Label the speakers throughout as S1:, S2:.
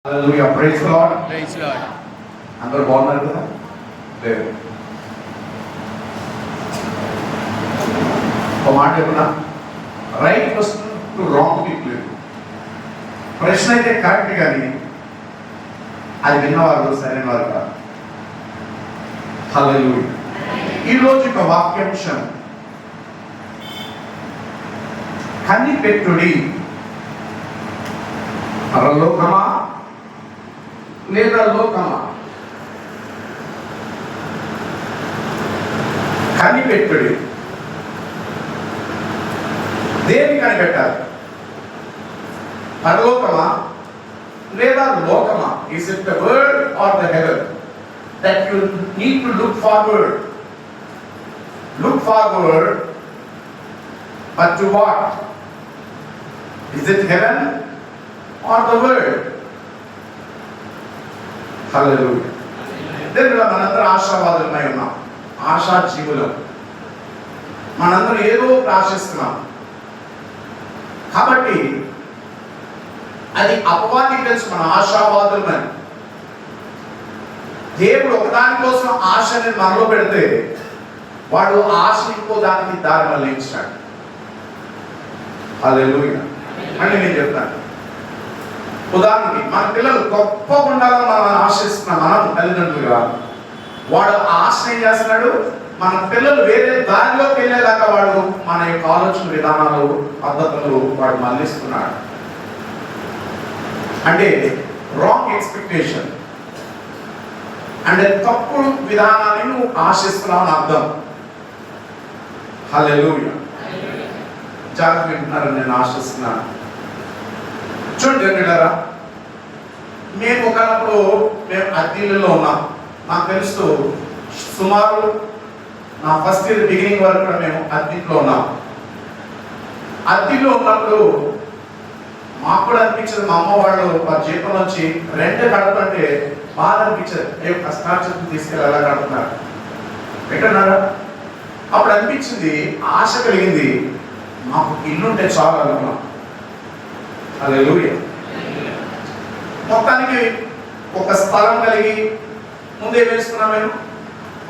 S1: హల్లెలూయా, praise Lord.
S2: Praise Lord.
S1: అందరూ బాగున్నారు కదా? లేదు. ఒక మాట చెప్పున్నా, right question to wrong people. ప్రశ్న అయితే కరెక్ట్, కానీ అది విన్నవారు సరైన వారు కాదు. హల్లెలూయా. ఈరోజు ఒక వాక్యాంశం, కనిపెట్టుడి, పరలోకమా లేదా లోకమా? కనిపెట్టుడి. దేన్ని కనిపెట్టాలి? పరలోకమా లేదా లోకమా? Is it the world or the heaven that you need to look forward? Look forward, but to what? Is it heaven or the world? Hallelujah. దేవుడా, మనందరం ఆశావాదులమై ఉన్నాం, ఆశా జీవులం. మనందరం ఏదో ఆశిస్తున్నాం. కాబట్టి అది అపవాదికి తెలుసు మన ఆశావాదులమని. దేవుడు ఒకదాని కోసం ఆశని మనలో పెడితే వాడు ఆశ ఇంకో దానికి దారి మళ్ళించాడు. హల్లెలూయా. అని నేను చెప్తాను. ఉదాహరణకి మన పిల్లలు గొప్పగా ఉండాలని మనం ఆశిస్తున్నాం. మనం తల్లిదండ్రులుగా వాడు ఆశ ఏం చేస్తున్నాడు? మన పిల్లలు వేరే దారిలోకి వెళ్ళేలాగా వాడు మన యొక్క ఆలోచన విధానాలు, పద్ధతులు వాడు మళ్ళిస్తున్నాడు. అంటే రాంగ్ ఎక్స్పెక్టేషన్, అంటే తప్పుడు విధానాన్ని నువ్వు ఆశిస్తున్నావు అని అర్థం. హల్లెలూయా. జాగ్రత్త వింటున్నారని నేను ఆశిస్తున్నాను. చూడండి బిడ్డలారా, మేము ఒకప్పుడు అద్దెల్లో ఉన్నాం. నాకు తెలుసు, సుమారు నా ఫస్ట్ ఇయర్ బిగినింగ్ వరకు కూడా మేము అద్దెలో ఉన్నాం. అద్దెలో ఉన్నప్పుడు మాకు కూడా అనిపించదు, మా అమ్మ వాళ్ళు వారి జీతం నుంచి రెంట్ కడుతుంటే బాధ అనిపించదు. కష్టార్జితం తీసుకెళ్ళి ఎలా కడుతున్నారు పెట్టన్నారా? అప్పుడు అనిపించింది, ఆశ కలిగింది, మాకు ఇల్లుంటే చాలు అనుకున్నాం. హల్లెలూయా. మొత్తానికి ఒక స్థలం కలిగి ముందే వేసుకున్నాం. మేము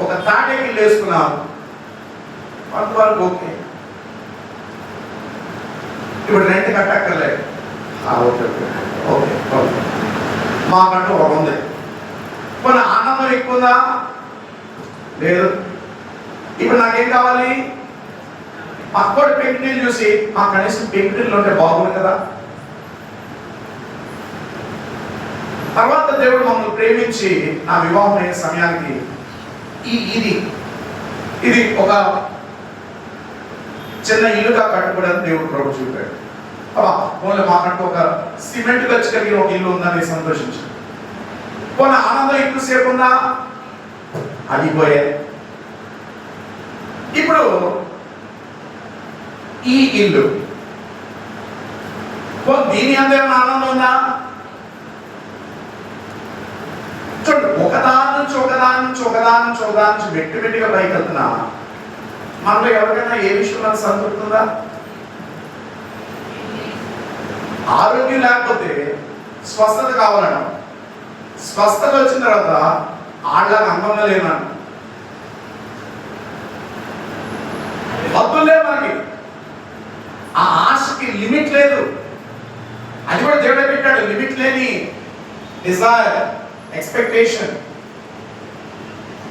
S1: ఒక తాటేకి ఇల్లు వేసుకున్నాం. కొంతవరకు ఓకే. ఇప్పుడు రెంట్ కట్టక్కర్లేదు. Okay okay okay. మాకంటూ ఒక ఉంది. కొన్ని ఆనందం ఎక్కువదా? లేదు. ఇప్పుడు నాకేం కావాలి? పక్కోటి పెంకుటిల్లు చూసి మా కనీసం పెంకుటిల్లు ఉంటే బాగుంది కదా. తర్వాత దేవుడు మమ్మల్ని ప్రేమించి నా వివాహం అయిన సమయానికి ఇది ఒక చిన్న ఇల్లుగా కట్టుకోవడానికి దేవుడు ప్రభు చూపాడు. పోలే మాకంటూ ఒక సిమెంట్ ఖర్చు కలిగిన ఒక ఇల్లు ఉందని సంతోషించాడు. పోనీ ఆనందం ఎక్కువసేపు ఉందా? అడిగిపోయే. ఇప్పుడు ఈ ఇల్లు దీని అందరం ఆనందం ఉందా? చూడండి, ఒకదాని నుంచి వెట్టిగా పైకి వెళ్తున్నా మనలో ఎవరికైనా ఏ విషయంలో సంతృప్తి ఉందా? ఆరోగ్యం లేకపోతే స్వస్థత కావాలన్నా, స్వస్థత వచ్చిన తర్వాత ఆళ్ళగా అందంగా లేనన్నా, హద్దులే మనకి. ఆ ఆశకి లిమిట్ లేదు. అది కూడా దేవుడే పెట్టాడు, లిమిట్ లేని డిజైర్, ఎక్స్పెక్టేషన్.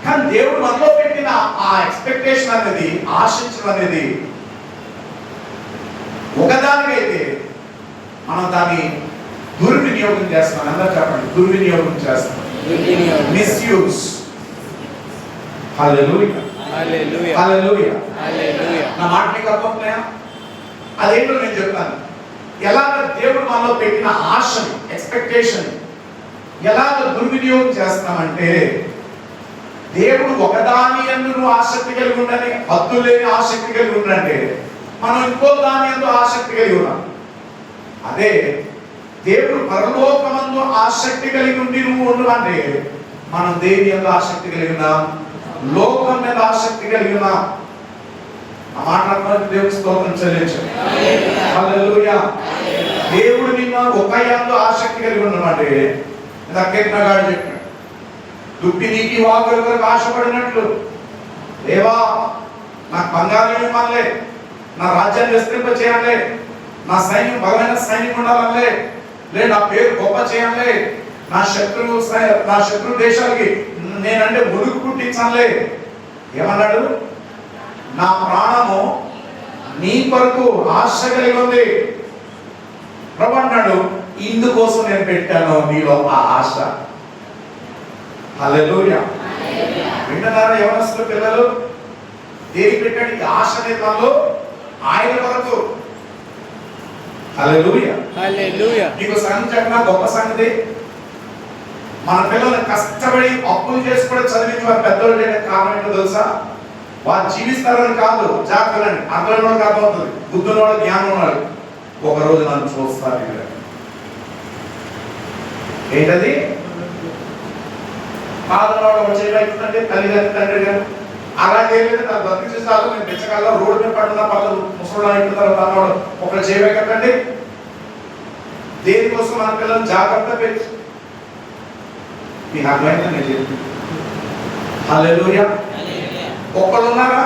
S1: కానీ దేవుడు మనలో పెట్టిన ఆ ఎక్స్పెక్టేషన్ అనేది, ఆశించడం అనేది ఒకదానికైతే మనం దాన్ని దుర్వినియోగం చేస్తాం. అందరూ చెప్పండి, దుర్వినియోగం చేస్తాం. మిస్యూజ్. హల్లెలూయా.
S2: హల్లెలూయా.
S1: హల్లెలూయా.
S2: హల్లెలూయా.
S1: నా మాట మీకు అర్థమవుతుందా? అదేంటో నేను చెప్తాను. ఎలాగ దేవుడు మనలో పెట్టిన ఆశని, ఎక్స్పెక్టేషన్ ఎలాగ దుర్వినియోగం చేస్తామంటే, దేవుడు ఒకదాని యందు నువ్వు ఆసక్తి కలిగి ఉండని, హద్దు లేని ఆసక్తి కలిగి ఉండంటే మనం ఇంకో దాని యందు ఆసక్తి కలిగి ఉన్నాం. అదే దేవుడు పరలోకమందు ఆసక్తి కలిగి ఉండి నువ్వు ఉండు, మనం దేని యందు ఆసక్తి కలిగి ఉన్నాం? లోకం మీద ఆసక్తి కలిగి ఉన్నాం. ఆ మాట్లాడుతున్న దేవుని స్తోత్రం చెల్లించు. హల్లెలూయా. దేవుడు నిన్ను ఒక యందు ఆసక్తి కలిగి ఉన్నమాట. కీర్తనగాడు చెప్పాడు, దుప్పి నీటి వాగుల వరకు ఆశపడినట్లు దేవా నాకు బంగారం ఇవ్వాలే, నా రాజ్యాన్ని విస్తరింప చేయాలి, నా సైన్యం బలమైన సైన్యం ఉండాలే, నా పేరు గొప్ప చేయాలి, నా శత్రు దేశాలకి నేనంటే ముడుగు పుట్టించాలే. ఏమన్నాడు? నా ప్రాణము నీ కొరకు ఆశ కలిగి ఉంది. ప్రభు అన్నాడు, ఇందుకోసం నేను పెట్టాను నీలో ఆ ఆశ. హల్లెలూయా. వింటున్నారా యవనస్తులు పిల్లలు? దేనికి పెట్టాడు ఈ ఆశ అనేది మనలో? ఆయన కొరకు. హల్లెలూయా.
S2: హల్లెలూయా.
S1: నీకు సంగతి చెప్పిన గొప్ప సంగతి, మన పిల్లల్ని కష్టపడి అప్పులు చేసి కూడా చదివించి వారు పెద్దోళ్ళు చేయడానికి కారణం ఏంటో తెలుసా? వారు జీవిస్తారని కాదు, జాగ్రత్తలండి. అర్థం వాళ్ళకి అర్థమవుతుంది, బుద్ధుల వాళ్ళు, జ్ఞానం వాళ్ళు. ఒకరోజు నన్ను చూస్తారు. ఏంటది? పాదవాడు చేయబడుతుందంటే తల్లిదండ్రులు తండ్రి గారు అలాగే లేదు. తన బతికి చూసారు, నేను పెంచగల రోడ్డు మీద పడుతున్న పనులు ముసలు అయిపోతారు అన్నవాడు ఒకరు చేయబెట్టండి. దేనికోసం మన పిల్లల్ని జాగ్రత్త పెంచి మీకు అర్థమైందని నేను చెప్తాను. హల్లెలూయా. ఒక్కడు ఉన్నారా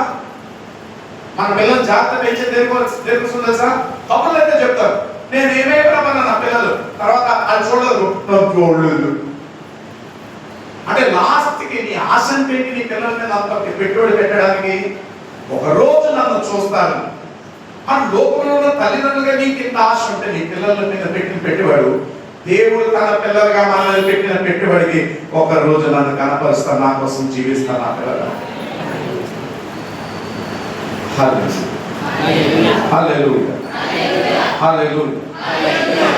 S1: మన పిల్లల్ని జాగ్రత్త పెంచే దేనికోసం తెలుసా? తప్పులు అయితే చెప్తారు, నేను ఏమైనా నా పిల్లలు తర్వాత అది చూడదు, చూడలేదు అంటే లాస్ట్కి నీ ఆశను పెట్టి నీ పిల్లల మీద అంత పెట్టుబడి పెట్టడానికి ఒక రోజు నన్ను చూస్తారు. మన లోకంలో తల్లిదండ్రులుగా నీకు ఇంత ఆశ ఉంటే నీ పిల్లల మీద పెట్టిన పెట్టుబడి, దేవుడు తన పిల్లలుగా మనల్ని పెట్టిన పెట్టుబడికి ఒక రోజు నన్ను కనపరుస్తాను, నా కోసం జీవిస్తాను నా పిల్లలు. హల్లెలూయా. హల్లెలూయా. హల్లెలూయా.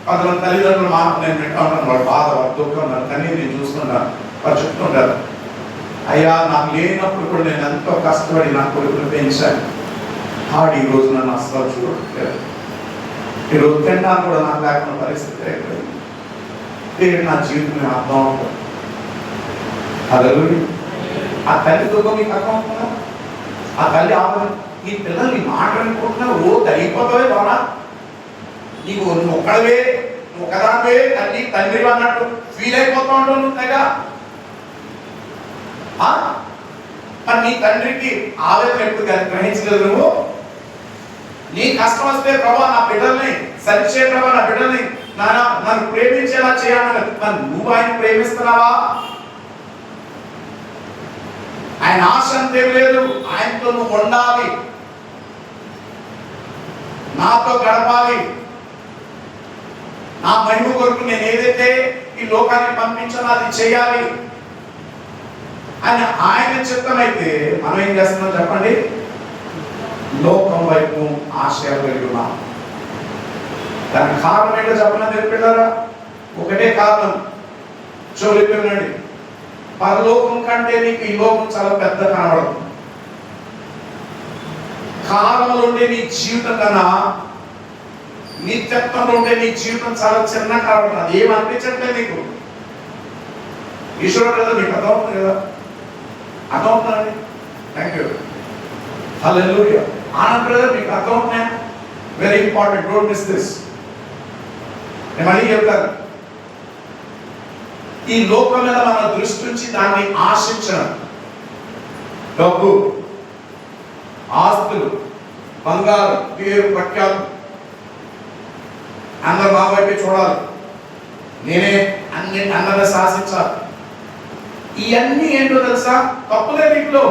S1: కొంతమంది తల్లిదండ్రులు మాట నేను వింటా ఉంటాను, వాడు బాధ, వాడు దుఃఖం, నన్ను కన్నీ నేను చూస్తున్నాను. వాడు చెప్తుంటారు, అయ్యా నాకు లేనప్పుడు కూడా నేను ఎంతో కష్టపడి నా కొడుకులు పెంచాను, ఆడు ఈ రోజు నన్ను అసలు చూడట్లేదు, ఈరోజు తింటాను కూడా నాకు లేకుండా పరిస్థితి అయిపోయింది, దేవుడు నా జీవితం అర్థం అవుతుంది. హల్లెలూయా. ఆ తల్లి దుఃఖం మీకు అర్థం అవుతుందా? ఆ తల్లి ఆపద, ఈ పిల్లలు నీ మాట అనుకుంటున్నావు, ఓ తరిగిపోతావే బాగా, నీకు ఒక్కడవే ఒకదావే తల్లి తండ్రి అన్నట్టు ఫీల్ అయిపోతా ఉంటావు నువ్వు తెగ. మరి నీ తండ్రికి ఆవేదన ఎప్పుడు గ్రహించలేదు నువ్వు? నీ కష్టం వస్తే ప్రభా నా బిడ్డల్ని సరిచే, ప్రభా నా బిడ్డల్ని నన్ను ప్రేమించేలా చేయాలని మరి నువ్వు ఆయన ప్రేమిస్తున్నావా? ఆయన ఆశ అంతే లేదు, ఆయనతో నువ్వు ఉండాలి, నాతో గడపాలి, నా మహిమ కొరకు నేను ఏదైతే ఈ లోకాన్ని పంపించానో అది చేయాలి అని ఆయన చిత్తమైతే మనం ఏం చేస్తున్నాం చెప్పండి? లోకం వైపు ఆశయాలు కలిగి ఉన్నాం. దానికి కారణం ఏంటో చెప్పనా నేర్పిల్లారా? ఒకటే కారణం, చూడండి, పరలోకం కంటే నీకు ఈ లోకం చాలా పెద్ద కనబడుతుంది. కాలంలో ఉండే నీ జీవితం కన్నా నిత్యత్వంలో ఉండే నీ జీవితం చాలా చిన్న కనబడుతుంది. అది ఏం అనిపించట్లేదు నీకు. ఈశ్వరుడు కదా నీకు అర్థమవుతుంది కదా? అర్థమవుతుందండి. Thank you. Hallelujah. Anand brother మీకు అర్థమవుతున్నాయా? Very important, don't miss this. నేను మళ్ళీ చెప్తాను, ఈ లోకం మీద మన దృష్టి నుంచి దాన్ని ఆశించడం, డబ్బు, ఆస్తులు, బంగారం, పేరు, ప్రఖ్యాతులు, అందరు మా వైపు చూడాలి, నేనే అందరిని శాసించాలి, ఇవన్నీ ఏంటో తెలుసా? తప్పులే వీటిలో.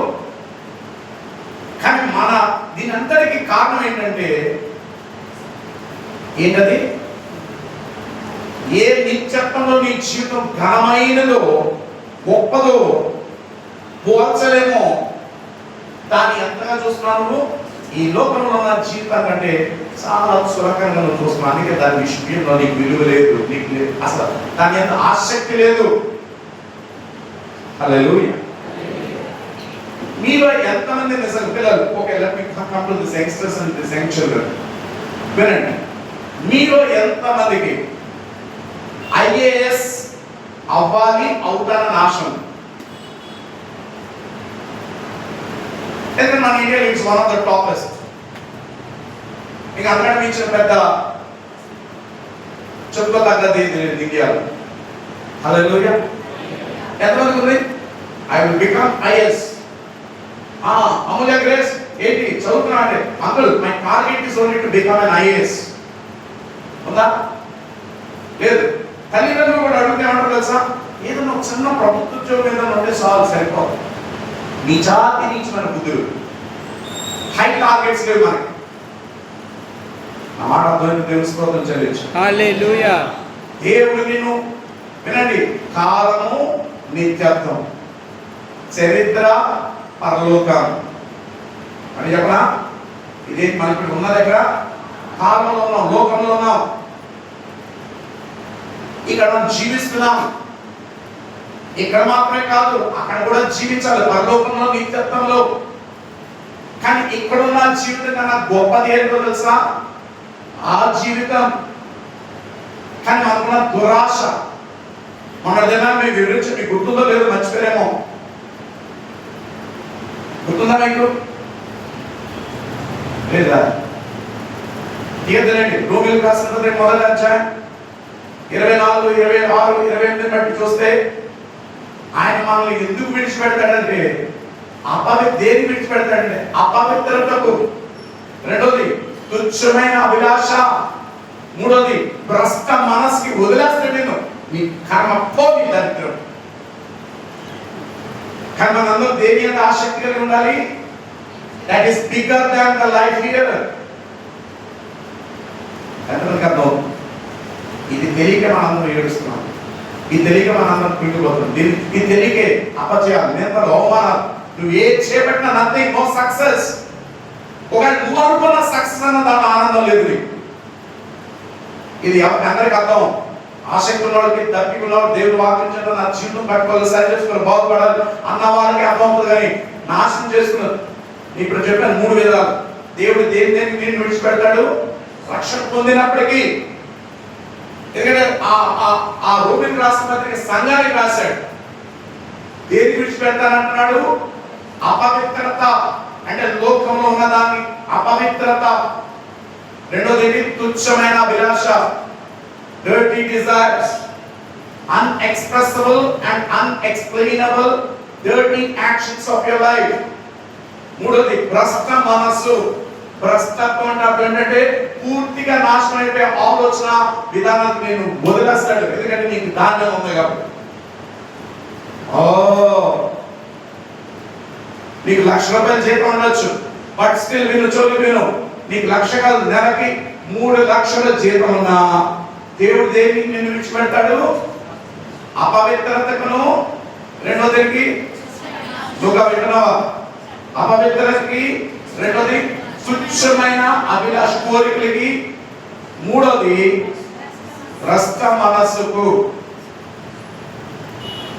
S1: కానీ మన దీని అంతటికి కారణం ఏంటంటే ఏంటది? ఏ నిత్యత్వంలో నీ జీవితం ఘనమైనదో, గొప్పదో, పోల్చలేమో దాన్ని ఎంతగా చూస్తున్నావు నువ్వు? ఈ లోకంలో ఉన్న జీవితం కంటే చాలా సులభంగా నువ్వు చూస్తున్నావు. అందుకే దాని విషయంలో నీకు విలువ లేదు, నీకు లేదు, అసలు దాని ఎంత ఆసక్తి లేదు. హల్లెలూయా. మీలో ఎంతమంది నిజంగా పిల్లలు, okay let me come to this youngsters and this young children, వినండి, మీలో ఎంతమందికి ఐఏఎస్ అవ్వాలి అవుతానని ఆశ ఉంది? మన ఇండియాలో it's one of the toppest. మీకు అందరికీ ఇచ్చిన పెద్ద చెప్పుకోదగ్గది దివ్యాలు. హల్లెలూయా. ఎంతమందికి ఉంది? I will become is. Amulya grace ఏంటి చదువుతున్నా అంటే uncle my target is only to become an IAS. ఉందా? లేదు. తల్లిదండ్రులు కూడా అడిగితే ఏమంటారు తెలుసా? ఏదైనా ఒక చిన్న ప్రభుత్వ ఉద్యోగం ఏదైనా ఉంటే చాలు, సరిపోదు. నిజాతి నీచమైన బుద్ధులు, హై టార్గెట్స్ లేవు మనకి. నా మాట అర్థమైంది. దేవుని స్తోత్రం చెల్లించు.
S2: హల్లెలూయా.
S1: దేవుడు నిన్ను వినండి, కాలము నిత్యత్వం, చరిత్ర పరలోకం అని చెప్పనా? ఇదే మనకి ఉన్న దగ్గర కాలంలో ఉన్నాం, లోకంలో ఉన్నాం, ఇక్కడ మనం జీవిస్తున్నాం. ఇక్కడ మాత్రమే కాదు, అక్కడ కూడా జీవించాలి, పరలోకంలో నిత్యత్వంలో. కానీ ఇక్కడున్న జీవితం కన్నా గొప్పది ఏంటో తెలుసా? ఆ జీవితం. కానీ మనకున్న దురాశ, మన ఏదైనా మీకు వివరించి మీకు గుర్తుందో లేదో మర్చిపోయారేమో. గుర్తుందా మీకు? లేదా? తీయద్దండి. రోమిలకు రాసిన పత్రిక మొదటి అధ్యాయం 24, 26, 28 బట్టి చూస్తే ఆయన మనల్ని ఎందుకు విడిచిపెడతాడంటే, దేన్ని విడిచిపెడతాడంటే అపవిత్రతకు, రెండోది తుచ్చమైన అభిలాష, మూడోది భ్రష్ట మనస్సుకి వదిలేస్తాడు. నేను నీ కర్మ పోని దరిద్రం. కానీ మనందరూ దేని మీద ఆసక్తి కలిగి ఉండాలి? That is bigger than the life here. ఎంతమందికి అర్థం? ఇది తెలియక మనందరం ఏడుస్తున్నాం, ఇది తెలియక మనందరం కుంగిపోతున్నాం, ఇది తెలియకే అపజయాలు, నిందలు, అవమానాలు. నువ్వు ఏ చేపట్టినా నథింగ్, నో సక్సెస్. ఒకవేళ నువ్వు అనుకున్న సక్సెస్ అన్న దాంట్లో ఆనందం లేదు నీకు. ఇది అందరికి అర్థం. ఆసక్తి ఉన్నవాడికి, తప్పిక ఉన్నవాడు దేవుడు వాకించడం, నా జీవితం కట్టుకోవాలి, సరి చేసుకుని బాగుపడాలి అన్న వాళ్ళకి అర్థం అవుతుంది. కానీ నాశనం చేసుకున్నారు. ఇప్పుడు చెప్పాను 3 విధాలు. దేవుడు దేనికి నేను విడిచిపెడతాడు? రక్షణ పొందినప్పటికీ. ఎందుకంటే ఆ రోమిలకు రాసిన పత్రిక సంఘానికి రాశాడు. దేనికి విడిచిపెడతానంటున్నాడు? అపవిత్రత, అంటే లోకంలో ఉన్నదాన్ని అపవిత్రత. రెండోది తుచ్చమైన అభిలాష, dirty desires, unexpressible and unexplainable dirty actions of your life. మూడోది భ్రష్ట మనస్సు. భ్రష్టత్వం అంటే పూర్తిగా నాశనం అయిపోయే ఆలోచన విధానాన్ని నేను వదిలేస్తాడు. ఎందుకంటే నీకు ధాన్యం ఉంది కాబట్టి. నీకు ₹1,00,000 జీతం ఉండొచ్చు, బట్ స్టిల్ విను, నీకు 1,00,000 కాదు, నెలకి 3 లక్షల జీతం ఉన్నా దేవుడు దేనికి నిన్ను విడిచిపెడతాడు? అపవిత్రతకును, రెండోదికి నువ్వు వింటున్నావా? అపవిత్రతకి, రెండోది తుచ్చమైన అభిలాష కోరికలకి, మూడోది భ్రష్ట మనస్సుకు.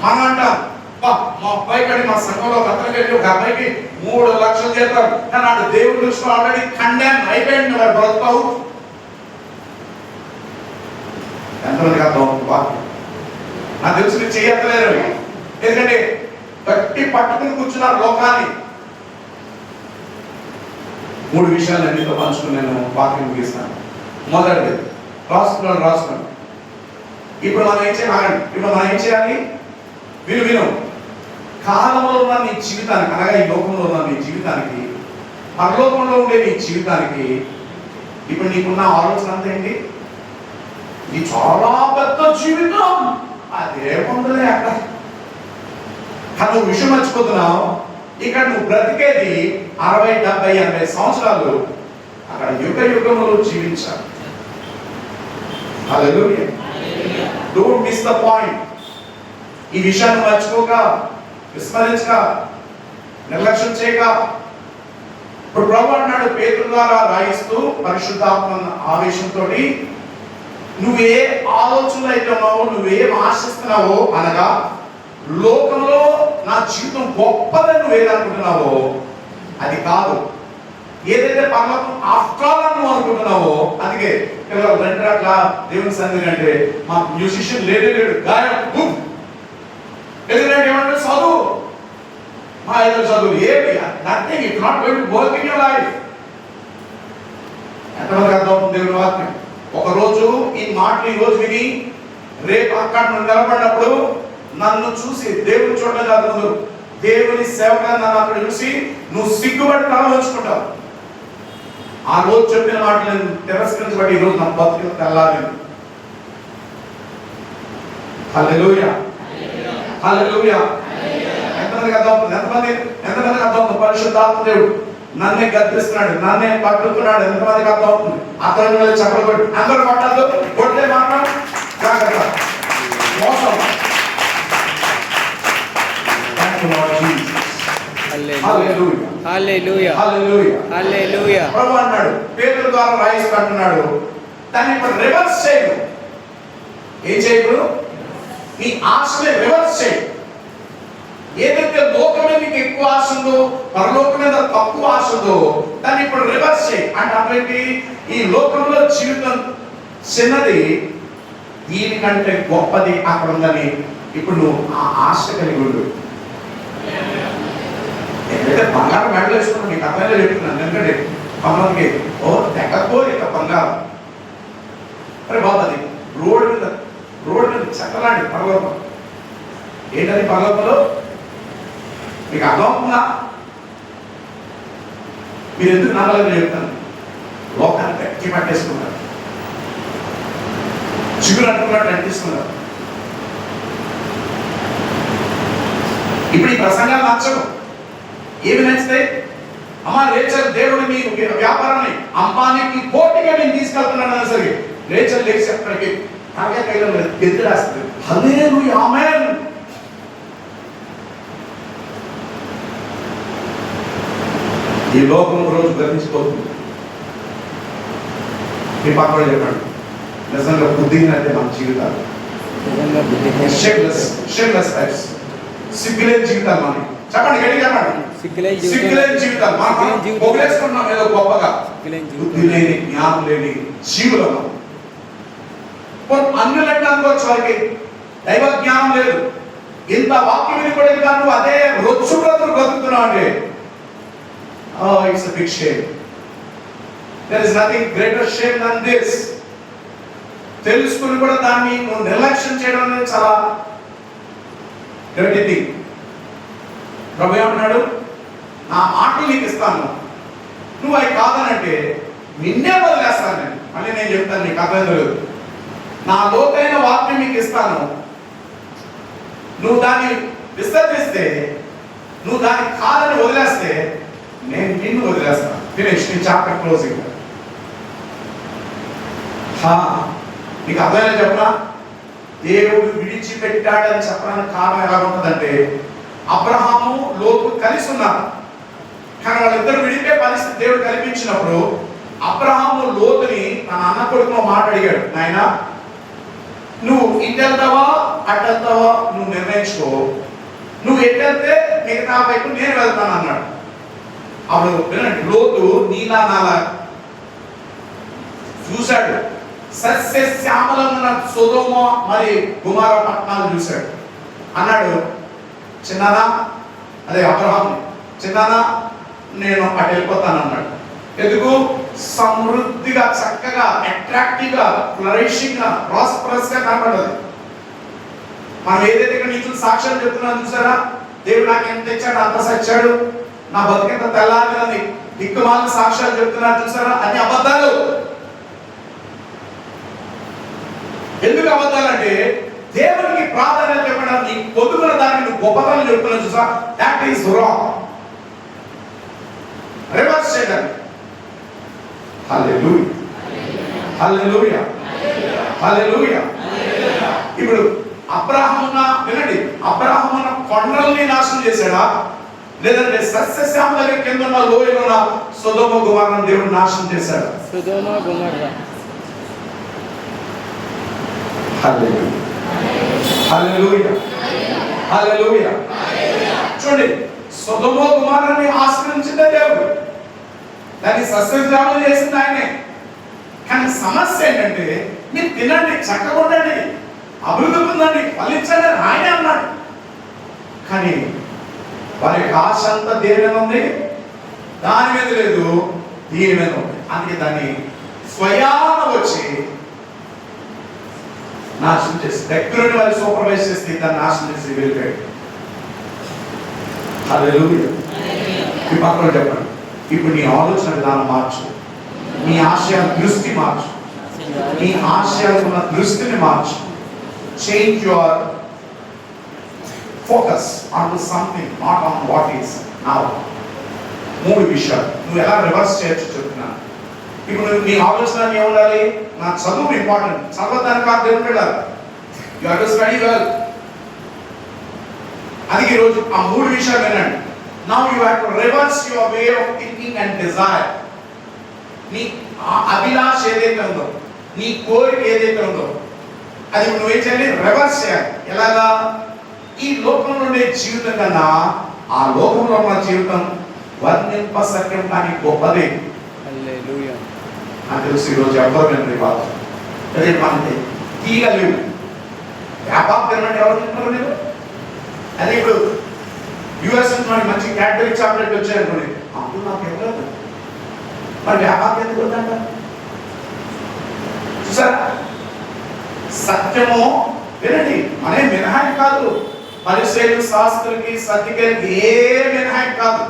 S1: మనం అంటాం, మా అబ్బాయి కంటే మా సంఘంలో ఒక అతనికి ఒక అబ్బాయికి 3 లక్షలు జీతం, కానీ నాడు దేవుడి దృష్టిలో ఆల్రెడీ కండెమ్ అయిపోయింది. వాడు బ్రతుకు. ఎంతమందికి అర్థం? నాకు తెలుసు మీరు చేయట్లేరు. ఎందుకంటే గట్టి పట్టుకుని కూర్చున్నారు లోకాన్ని. 3 విషయాలు అన్నితో పంచుకుని నేను వాక్యం ముగిస్తాను. మొదటిది రాసుకున్నాను. ఇప్పుడు మనం ఏం చేయాలి? విను. కాలంలో ఉన్న నీ జీవితానికి, అనగా ఈ లోకంలో ఉన్న నీ జీవితానికి, పరలోకంలో ఉండే నీ జీవితానికి ఇప్పుడు నీకున్న ఆలోచన అంతా ఏంటి? ఇది చాలా పెద్ద జీవితం, అదేముందలే అక్కడ. కానీ నువ్వు విషయం మర్చిపోతున్నావు. ఇక్కడ నువ్వు బ్రతికేది 60, 70, 80 సంవత్సరాలు. అక్కడ యుగములు జీవించాలి. Hallelujah. Don't miss the point. ఈ విషయాన్ని మర్చిపోక, విస్మరించక, నిర్లక్ష్యం చేయక. ఇప్పుడు ప్రభు అన్నాడు పేతురు ద్వారా రాయిస్తూ, పరిశుద్ధాత్మ ఆవేశంతో, నువ్వే ఆలోచనలు అయితే ఉన్నావో, నువ్వేం ఆశిస్తున్నావో, అనగా లోకంలో నా జీవితం గొప్పదని నువ్వేదనుకుంటున్నావో అది కాదు. ఏదైతే పరలోకం ఆఫ్టర్ నువ్వు అనుకుంటున్నావో, అందుకే పిల్లలు రెండు అట్లా దేవుని సన్నిధి అంటే మా మ్యూజిషియన్ లేడు గాయకు ఎందుకంటే ఏమంటే చదువు, మా ఏదో చదువు ఏమి nothing, it not going to work in your life. ఎంతమందికి అర్థం అవుతుంది దేవుని వాక్యం? ఒకరోజు ఈ మాటలు ఈ రోజు విని రేపు అక్కడ నువ్వు నిలబడినప్పుడు నన్ను చూసి దేవుని చూడడం కాదు, ముందు దేవుని సేవగా నన్ను అక్కడ చూసి నువ్వు సిగ్గుపడి ప్రారంభించుకుంటావు. ఆ రోజు చెప్పిన మాటలు తిరస్కరించబడి ఈరోజు నా బతుకు తెల్లాలి. హల్లెలూయా, హల్లెలూయా. ఎంతమందికి అర్థమవుతుంది? ఎంతమందికి అర్థమవుతుంది? పరిశుద్ధాత్మ దేవుడు నన్నే గద్దిస్తున్నాడు, నన్నే పట్టుకున్నాడు. ఎంతమందికి అర్థమవుతుంది? అతను చెప్పలు కొట్టి అందరూ పట్టద్దు, కొట్టే మాత్రం జాగ్రత్త, మోసం. ప్రభు అన్నాడు, పేతురు ద్వారా రాయిస్తాడు. దాన్ని ఇప్పుడు రివర్స్ చేయడు. ఏం చేయడు? నీ ఆశని రివర్స్ చేయడు. ఏదైతే లోకం మీద నీకు ఎక్కువ ఆశ ఉందో, పరలోకం మీద తక్కువ ఆశ ఉందో, దాన్ని ఇప్పుడు రివర్స్ చేయి. అంటే అటువంటి ఈ లోకంలో జీవితం చిన్నది, దీనికంటే గొప్పది అక్కడ ఉందని ఇప్పుడు నువ్వు ఆ ఆశ కలిగి ఉండు. ఏదైతే బంగారం మెడలు వేసుకున్నావు, నీకు అర్థంగా చెప్తున్నాను. ఎందుకంటే కొంతమందికి తెగపోయి ఇక బంగారం అరే బాబు, రోడ్డు మీద చెక్కలాంటి పర్వతం. ఏంటది పర్వతంలో? మీకు అర్థమవుతుందా? మీరు ఎందుకు నమ్మలేదని చెప్తాను. లోకాన్ని గట్టి పట్టేసుకున్నారు, చిగురు అంటున్నట్టు అనిపిస్తున్నారు. ఇప్పుడు ఈ ప్రసంగాలు నచ్చవు. ఏమి నచ్చితే, అమ్మా రేచల్ దేవుడు మీ వ్యాపారాన్ని అంబానీకి పోటీగా నేను తీసుకెళ్తున్నాను అనే సరే రేచల్ లేచి అక్కడికి తాగే కైలో ఎదురేస్తుంది. హల్లెలూయా, ఆమేన్. ఈ లోకం రోజు గర్వించిపోతుంది. మీ పక్కన చెప్పండి, నిజంగా బుద్ధిహీనతే మన జీవితాలు. సిగ్గులేని జీవితాలు మనకి. చెప్పండి, గట్టిగా చెప్పండి. సిగ్గులేని జీవితాలు మనం పొగిలేసుకుంటున్నాం ఏదో గొప్పగా. బుద్ధి లేని, జ్ఞానం లేని జీవులను అన్ని లెక్కలకు వచ్చే వారికి దైవ జ్ఞానం లేదు. ఇంత వాక్యం విని కూడా ఇంకా నువ్వు అదే రొచ్చు బ్రతుకు బతుకుతున్నావు అంటే it's a big shame. There is nothing greater shame than this. తెలుసుకుని కూడా దాన్ని నువ్వు నిర్లక్ష్యం చేయడం అనేది చాలా dirty thing. ప్రభు ఏమన్నాడు? నా మాటలు నీకు ఇస్తాను, నువ్వు అవి కాదనంటే నిన్నే వదిలేస్తాను నేను. మళ్ళీ నేను చెప్తాను, నీకు అర్థం లేదు. నా లోతైన వాక్యం నీకు ఇస్తాను, నువ్వు దాన్ని విసర్జిస్తే, నువ్వు దాన్ని కాదని వదిలేస్తే నేను నిన్ను వదిలేస్తాను. ఫినిష్. నీ చాప్టర్ క్లోజింగ్. నీకు అర్థమైనా చెప్పనా? దేవుడు విడిచిపెట్టాడని చెప్పడానికి కారణం ఎలా ఉంటుందంటే, అబ్రహాము లోతు కలిసి ఉన్నారు, కానీ వాళ్ళిద్దరు విడిపే పరిస్థితి దేవుడు కల్పించినప్పుడు అబ్రహాము లోతుని తన అన్న కొడుకులో మాట అడిగాడు, నాయనా నువ్వు ఇటు వెళ్తావా అటు వెళ్తావా నువ్వు నిర్ణయించుకో, నువ్వు ఎటు వెళ్తే మిగతా వైపు నేను వెళ్తాను అన్నాడు. అప్పుడు వినండి, లోతు నీలా నాలా చూశాడు. సస్యశ్యామలమున సొదొమ మరి గుమొర్రా పట్టణాలు చూశాడు. అన్నాడు, చిన్నానా, అదే అబ్రహాం, చిన్నానా నేను అటు వెళ్ళిపోతాను అన్నాడు. ఎందుకు? సమృద్ధిగా, చక్కగా, అట్రాక్టివ్ గా, ఫ్లరిషింగ్ గా, ప్రాస్పరస్ గా కనబడదు. మనం ఏదైతే ఇక్కడ నీకు సాక్ష్యాలు చెప్తున్నాను చూసారా, దేవుడు నాకు ఎంత ఇచ్చాడు అంత సచ్చాడు, నా బతికెంత తెల్లాలని దిక్కుమాలిన సాక్ష్యాలు చెప్తున్నారు చూసారా, అన్ని అబద్ధాలు. ఎందుకు అబద్ధాలంటే దేవునికి ప్రాధాన్యత ఇవ్వడం, నీ పొద్దుకున్న దానికి నువ్వు గొప్పతనం చెప్తున్నావు చూసా, దాట్ ఈస్ రాంగ్. రివర్స్ చేయడానికి. హల్లెలూయా, హల్లెలూయా, హల్లెలూయా. ఇప్పుడు అబ్రహామున వినండి, అబ్రహామున కొండల్ని నాశనం చేశాడా, లేదంటే సస్యశ్యామ దగ్గర కింద ఉన్న లోయలో ఉన్న సొదొమ గొమొర్రాను దేవుడు నాశనం చేశాడు.
S2: సొదొమ గొమొర్రా.
S1: హల్లెలూయా, హల్లెలూయా, హల్లెలూయా. చూడండి, సొదొమ గొమొర్రాని ఆశ్రయించిందే దేవుడు, దాన్ని సస్యశ్యామలు చేసింది ఆయనే. కానీ సమస్య ఏంటంటే, మీరు తినండి, చక్కగా ఉండండి, అభివృద్ధి పొందండి, ఫలించండి అని ఆయనే అన్నాడు. కానీ వారి యొక్క ఆశ అంతా దేని మీద ఉంది? దాని మీద లేదు, దీని మీద ఉంది. అందుకే దాన్ని స్వయాన వచ్చి నాశనం చేసి దగ్గరుండి వారి సూపర్వైజ్ చేస్తే దాన్ని నాశనం చేసి వెళ్ళిపోయాడు. హల్లెలూయా. ఈ పక్కన చెప్పండి, ఇప్పుడు నీ ఆలోచన విధానం మార్చు, నీ ఆశయాల దృష్టి మార్చు, నీ ఆశయాలకు ఉన్న దృష్టిని మార్చు. Change your focus on something, not on what is now. 3 విషయాలు నువ్వు ఎలా రివర్స్ చేయొచ్చు చెప్తున్నాను. ఇప్పుడు నీ ఆలోచన ఏముండాలి? నా చదువు ఇంపార్టెంట్, చదవడానికి కాదు దేవుని బిడ్డలారా, you have to study well. అది ఈరోజు ఆ 3 విషయాలు వినండి. Now you have to reverse your way of thinking and Dzire. నీ అభిలాష ఏదైతే ఉందో, నీ కోరిక ఏదైతే ఉందో, అది నువ్వేం చేయాలి? రివర్స్ చేయాలి. ఎలాగా? ఈ లోకంలో ఉండే జీవితం కన్నా ఆ లోకంలో ఉన్న జీవితం వర్ణింపసక్యం కానీ గొప్పది.
S2: హల్లెలూయా.
S1: నాకు తెలుసు ఈరోజు ఎవరు వినరు ఈ వార్త. అదే మనకి తీయగలేవు. వ్యాపారం తినమంటే ఎవరు తింటారు మీరు? అదే ఇప్పుడు యుఎస్ నుంచి మనకి మంచి క్యాడ్బరీ చాక్లెట్ వచ్చాయనుకోండి, అప్పుడు నాకు ఎవరు మరి వ్యాపారం ఎందుకు వద్దంట? చూసారా? సత్యము వినండి, మనే మినహాయి కాదు. పరిసయ్యులు, శాస్త్రులకి, సత్యకేయులకి ఏ మినహాయి కాదు.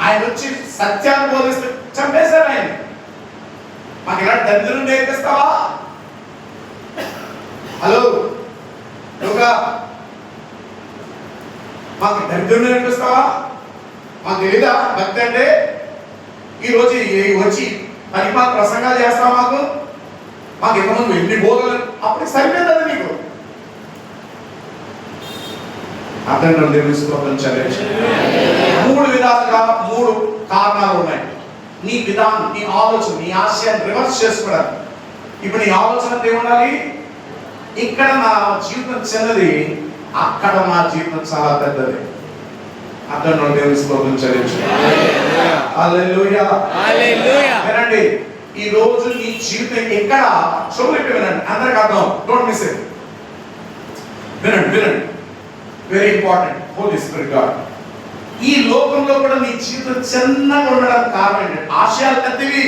S1: ఆయన వచ్చి సత్యాన్ని బోధిస్తూ చంపేశారు ఆయన. మాకు ఇలా దరిద్రం నేర్పిస్తావా? హలో నువ్వుగా మాకు దరిద్రం నేర్పిస్తావా? మాకు తెలీదా భక్తి అంటే? ఈరోజు వచ్చి పరిపాలన ప్రసంగాలు చేస్తావా? మాకు ఇంతకుముందు ఎన్ని బోధలు అప్పుడు సరిపోతుంది నీకు. అర్థం తెలుసుకోవాలి. 3 విధాలుగా 3 కారణాలు ఉన్నాయి. నీ విధానం, నీ ఆలోచన, నీ ఆశయాన్ని రివర్స్ చేసుకోవడానికి. ఇప్పుడు నీ ఆలోచన ఏముండాలి? ఇక్కడ నా జీవితం చిన్నది, అక్కడ నా జీవితం చాలా పెద్దది. అర్థం తెలుసుకోవాలి. హల్లెలూయా.
S2: హల్లెలూయా.
S1: వినండి, ఈ రోజు నీ జీవితం ఎక్కడ చెవులెట్టి వినండి, అందరికి అర్థం. Don't miss it. వినండి. Very important. Holy Spirit God. ఈ లోకంలో కూడా నీ జీవితం చిన్నగా ఉండడానికి కారణం ఏంటంటే ఆశయాలు పెద్దవి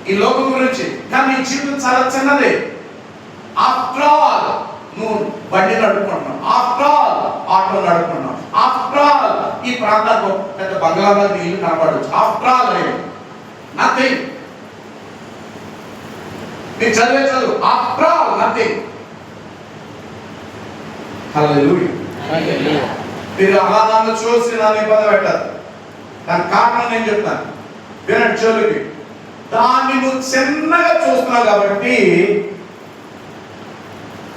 S1: ఈ లోకం గురించి, కానీ నీ జీవితం చాలా చిన్నది. ఆఫ్టర్ ఆల్ నువ్వు బండి నడుపుకుంటున్నావు, ఆఫ్టర్ ఆల్ ఆటో నడుపుకుంటున్నావు, ఆఫ్టర్ ఆల్ ఈ ప్రాంతానికి పెద్ద బంగ్లాలో ఇల్లు కనపడవచ్చు, ఆఫ్టర్ ఆల్ నథింగ్. నీ చదివే చదువు ఆఫ్టర్ ఆల్ నథింగ్. హల్లెలూయా. మీరు అలా నన్ను చూసి నన్ను ఇబ్బంది పెట్టారు. దానికి కారణం నేను చెప్తాను, వినండి చెవులకి. దాన్ని నువ్వు చిన్నగా చూస్తున్నావు కాబట్టి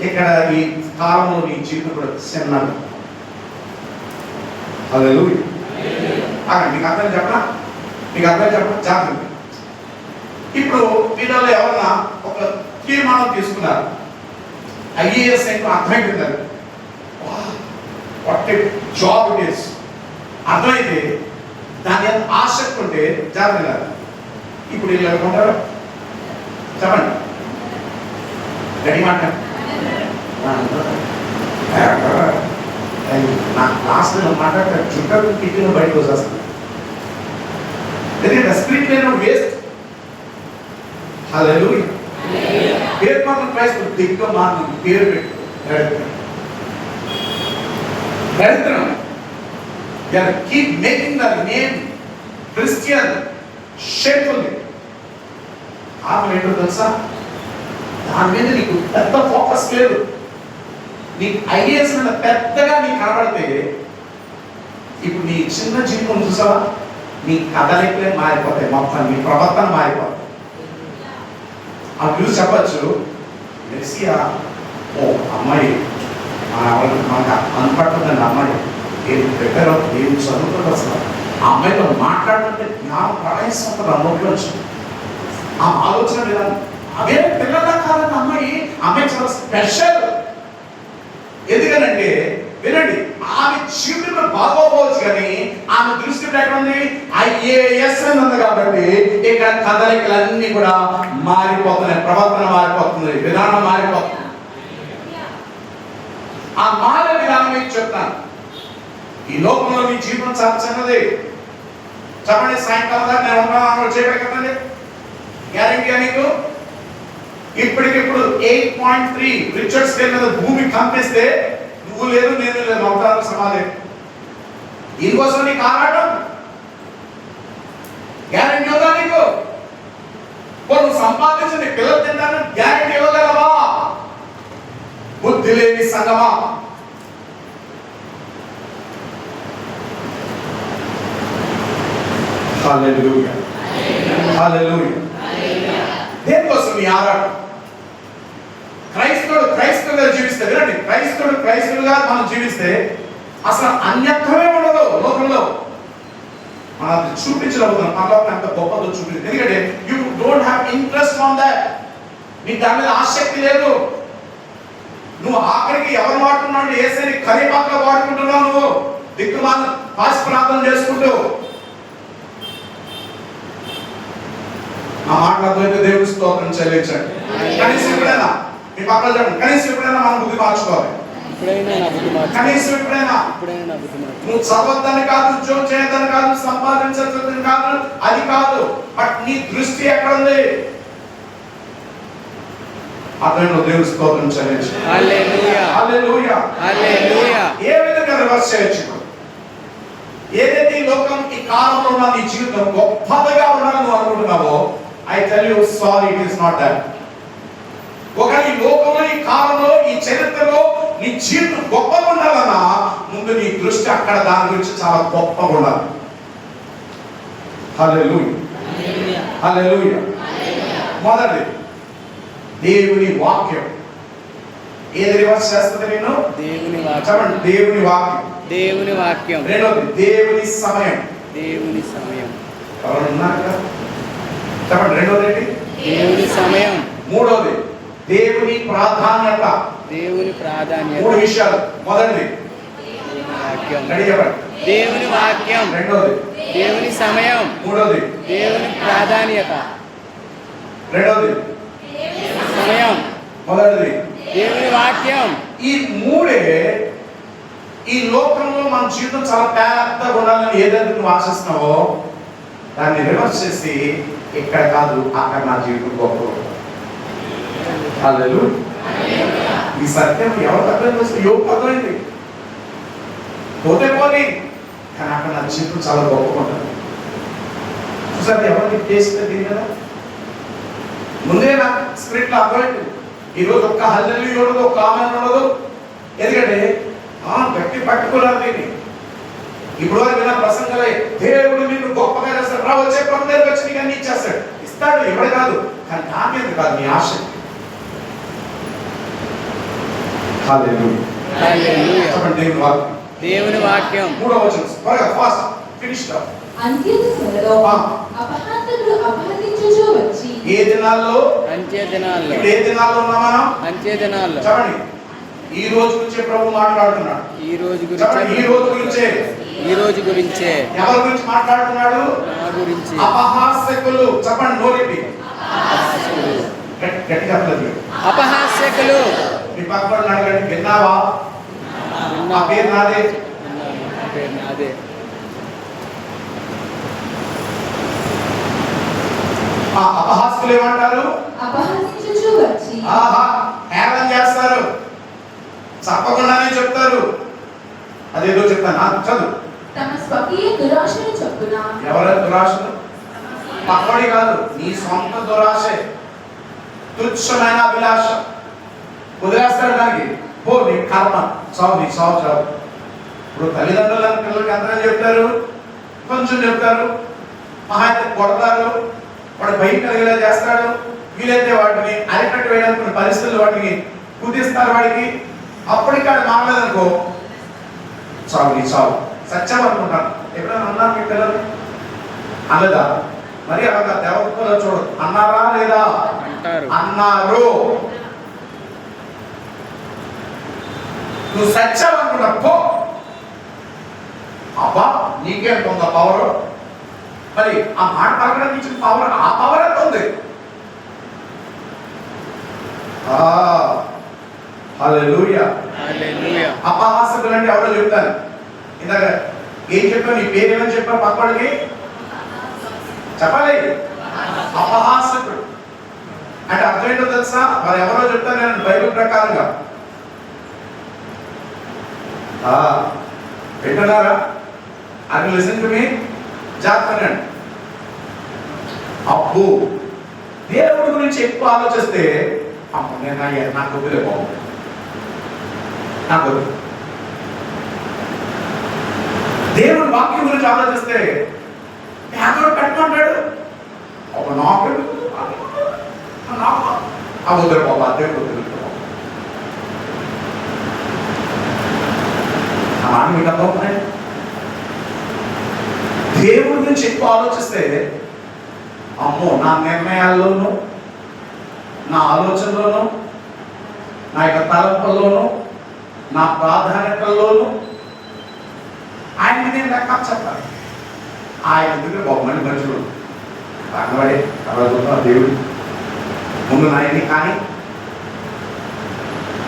S1: ఇక్కడ ఈ కాలంలో నీ జీవితం కూడా చిన్నది. హల్లెలూయా. మీకు అర్థం చెప్పనా? జాగ్రత్త. ఇప్పుడు వీళ్ళలో ఎవరన్నా ఒక తీర్మానం తీసుకున్నారు, ఐఏఎస్ అంటే అర్థమైపోయింది, what a job it is అర్థమైతే దాని ఎంత ఆసక్తి ఉంటే జాగ్రత్త. ఇప్పుడు వీళ్ళు అనుకుంటారు, చెప్పండి గడి మాట. నా క్లాస్లో మాట్లాడతారు, చుట్టూ కిటికీలో బయటకు వచ్చేస్తాను. రెస్పిరేట్ లేని వేస్ట్. హల్లెలూయా. పేరు మాత్రం క్రైస్తవ దిగ్గా మాత్రం పేరు పెట్టు దరిద్రం. Keep making the name Christian షేపుల్. ఆమె ఏంటో తెలుసా? దాని మీద నీకు పెద్ద ఫోకస్ లేదు. నీకు ఐఏఎస్ మీద పెద్దగా నీకు కనబడితే ఇప్పుడు నీ చిన్న జీవితం చూసావా, నీ కథలెక్కలే మారిపోతాయి, మొత్తం నీ ప్రవర్తన మారిపోతాయి. అప్పుడు చెప్పచ్చు, మెస్సియా ఓ అమ్మాయి మనకు అనుపడుతుందండి, అమ్మాయి ఏం దగ్గర ఏం చదువుతుంది అసలు, ఆ అమ్మాయితో మాట్లాడుతుంటే జ్ఞానం ప్రయాసం నోట్లో వచ్చింది. ఆ ఆలోచన విధానం అవే పిల్లల కాదని అమ్మాయి చాలా స్పెషల్. ఎందుకనంటే వినండి, ఆమె జీవితంలో బాగోపోవచ్చు కానీ ఆమె దృష్టి ఎక్కడ ఉంది? ఐఏఎస్ అని ఉంది కాబట్టి ఇక్కడ కదలికలన్నీ కూడా మారిపోతున్నాయి, ప్రవర్తన మారిపోతుంది, విధానం మారిపోతుంది. ఆ మారే విధానం మీకు చెప్తాను. ఈ లోకంలో మీ జీవితం చాలా చిన్నది. చెప్పండి, సాయంకాలం దాకా నేను ఉన్నాను చేయగలుగుతానండి, గ్యారెంటీ నీకు. ఇప్పటికిప్పుడు 8.3 రిచర్డ్ స్కేల్ మీద భూమి కంపిస్తే నువ్వు లేదు నేను లేదు మమతాలకు సమాధి. ఇంకోసం నీకు ఆరాటం గ్యారెంటీ ఉందా నీకు? నువ్వు సంపాదించి నీ పిల్లలు తింటాను గ్యారెంటీ ఇవ్వగలవా? బుద్ధి లేని సంగమా. హల్లెలూయా హల్లెలూయా. దేనికోసం ఈ ఆరాటం? క్రైస్తవుడుగా జీవిస్తే, వినండి, క్రైస్తవుడుగా మనం జీవిస్తే అసలు అన్యత్వమే ఉండదు లోకంలో. మనం అది చూపించలేకపోతున్నాం పరలోకం ఎంత గొప్పదో చూపించదు. ఎందుకంటే you don't have interest on that. నీకు దాని మీద ఆసక్తి లేదు. నువ్వు ఆఖరికి ఎవరు వాడుతున్నావు? ఏసైని కరిపాకలో వాడుకుంటున్నావు. నువ్వు దిక్కుమాల పాసి ప్రార్థన చేసుకుంటూ. ఆ మాట అర్థమైతే దేవుడి స్తోత్రం చెల్లించండి. కనీసం ఎప్పుడైనా మీ పక్కన చెప్పండి, కనీసం ఎప్పుడైనా మనం బుద్ధి మార్చుకోవాలి. కనీసం ఎప్పుడైనా నువ్వు చదవద్దని కాదు, ఉద్యోగం చేయొద్దని కాదు, సంపాదించద్దని కాదు, అది కాదు. బట్ నీ దృష్టి ఎక్కడ ఉంది? అతను దేవుడి స్తోత్రం చెల్లించండి. హల్లెలూయా హల్లెలూయా హల్లెలూయా. ఏ విధంగా రివర్స్ చేయొచ్చు? ఏదైతే ఈ లోకం ఈ కాలంలో ఉన్న నీ జీవితం గొప్పదిగా ఉండాలని నువ్వు అనుకుంటున్నావో, I tell you sorry, it is not that. ఒక ఈ లోకంలో ఈ కాలంలో ఈ చరిత్రలో నీ జీవితం గొప్పగా ఉండాలన్నా ముందు నీ దృష్టి అక్కడ దాని గురించి చాలా గొప్పగా ఉండాలి. హల్లెలూయా హల్లెలూయా. మొదటిది దేవుని వాక్యం. ఏది రివర్స్ చేస్తుంది? నేను దేవుని వాక్యం. దేవుని వాక్యం, దేవుని వాక్యం. రెండోది దేవుని సమయం. దేవుని సమయం. ఎవరు ఉన్నారు కదా? చెప్పండి. రెండోది ఏంటి? దేవుని సమయం. మూడోది దేవుని ప్రాధాన్యత. దేవుని ప్రాధాన్యత. మూడు విషయాలు. మొదటిది వాక్యం. రెడీ చెప్పండి. దేవుని వాక్యం. రెండోది దేవుని సమయం. మూడోది దేవుని ప్రాధాన్యత. రెండోది సమయం. మొదటిది దేవుని వాక్యం. ఈ మూడే ఈ లోకంలో మన జీవితం చాలా పెద్దగా ఉండాలని ఏదైతే నువ్వు ఆశిస్తున్నావో దాన్ని రివర్స్ చేసి ఇక్కడ కాదు అక్కడ నా జీవితం గొప్ప. హల్లెలూయా. ఈ సత్యం ఎవరు అర్థం చేస్తే యోగు అర్థమైంది. పోతే పోనీ, కానీ అక్కడ నా జీవితం చాలా గొప్పగా ఉంటుంది. చూసారు ఎవరికి చేస్తే దీని కదా ముందే నాకు స్క్రిప్ట్ లో అర్థమైంది. ఈరోజు ఒక్క హల్లెలూయా ఉండదు, ఒక్క ఆమేన్ ఉండదు. ఎందుకంటే గట్టి పట్టుకున్నారు దీన్ని. ఇప్పుడు వారు విన్న ప్రసంగాలే దేవుడు నిన్ను గొప్పగా చేస్తాడు, రా వచ్చే పని దగ్గర వచ్చి నీకు అన్ని ఇచ్చేస్తాడు. ఇస్తాడు, ఎవడే కాదు. కానీ నాకేంది కాదు, నీ ఆసక్తి. దేవుని వాక్యం. దేవుని వాక్యం. మూడవ వచనం త్వరగా ఫాస్ట్ ఫినిష్ ద.
S3: అంత్యదినాలలో అపహాసకులు అపహరించుచు వచ్చి.
S1: ఏ దినాల్లో? అంత్య దినాల్లో. ఇప్పుడు ఏ దినాల్లో ఉన్నాం మనం? అంత్య దినాల్లో. చెప్పండి. ఈ రోజు గురించి ప్రభు మాట్లాడుతున్నాడు. ఈ రోజు గురించి. ఈ రోజు గురించే. ఈ రోజు గురించే. ఎవరి గురించి మాట్లాడుతున్నాడు? నా గురించి. అపహాసకులు. చెప్పండి నోరెత్తి. అపహాసకులు. గట్టి చెప్పలేదు. అపహాసకులు. మీ పక్కన అడగండి, విన్నావా? నా పేరు నాదే. నా పేరు నాదే. అపహాసకులు ఏమంటారు?
S3: అపహరించుచు వచ్చి.
S1: హేళన చేస్తారు, చెప్పకుండానే చెప్తారు. అదేదో చెప్తాను, చదువు.
S3: తమ స్వకీయ దురాశను చొప్పున.
S1: ఎవరి దురాశలు? పక్కడి కాదు, నీ సొంత దురాశే. తుచ్చమైన అభిలాష వదిలేస్తాడు దానికి. పో నీ కర్మ, చావు, నీ చావు చావు. ఇప్పుడు తల్లిదండ్రులను పిల్లలకి ఎంతగా చెప్తారు? కొంచెం చెప్తారు, మహా అయితే కొడతారు, వాడు బయట కలిగేలా చేస్తాడు. వీలైతే వాటిని అరికట్టు వేయడానికి పరిస్థితులు వాటిని కుదిస్తారు వాడికి. అప్పటికి వాడు మారలేదనుకో, చావు నీ చావు. సత్యం అనుకుంటాను. ఎప్పుడైనా అన్నారు మీ పిల్లలు? అనలేదా? మరి అలాగా దేవతలో చూడు, అన్నారా లేదా? అన్నారు. నువ్వు సత్యం అనుకున్నా పో. అబ్బా నీకేంత ఉందా పవర్? మరి ఆ మాట పలకడానికి ఇచ్చిన పవర్, ఆ పవర్ ఎంత ఉంది? హల్లెలూయా హల్లెలూయా. అపహాసకులు అంటే ఎవరో చెప్తాను. ఇందాక ఏం చెప్పావు? నీ పేరు ఏమని చెప్పావు? పక్కడికి చెప్పాలి. అపహాసకుడు. అంటే అర్థం ఏంటో తెలుసా? వారు ఎవరో చెప్తాను నేను బైబిల్ ప్రకారంగా. వింటున్నారా? అది లిసన్ టు మీ జాగ్రత్తగా. అప్పు దేవుడి గురించి ఎక్కువ ఆలోచిస్తే అమ్మ నేను నాకు వదిలే బాగుంది, నాకు వదిలే. దేవుడి వాక్యం గురించి ఆలోచిస్తే పేదోడు పెట్టుకుంటాడు, ఒక నాకు వదిలే బాబా, దేవుడు వదిలే బాబా. ఆ మాట మీకు అర్థమవుతున్నాయి? దేవుడి గురించి ఎక్కువ ఆలోచిస్తే అమ్మో నా నిర్ణయాల్లోనూ, నా ఆలోచనలోనూ, నా యొక్క తలంపుల్లోనూ, నా ప్రాధాన్యతల్లోనూ ఆయనకి నేను లెక్క చెప్తాను. ఆయన ఎందుకు బొమ్మని మనుషులు అన్నవాడే అలా దేవుడు ముందు నాయని. కానీ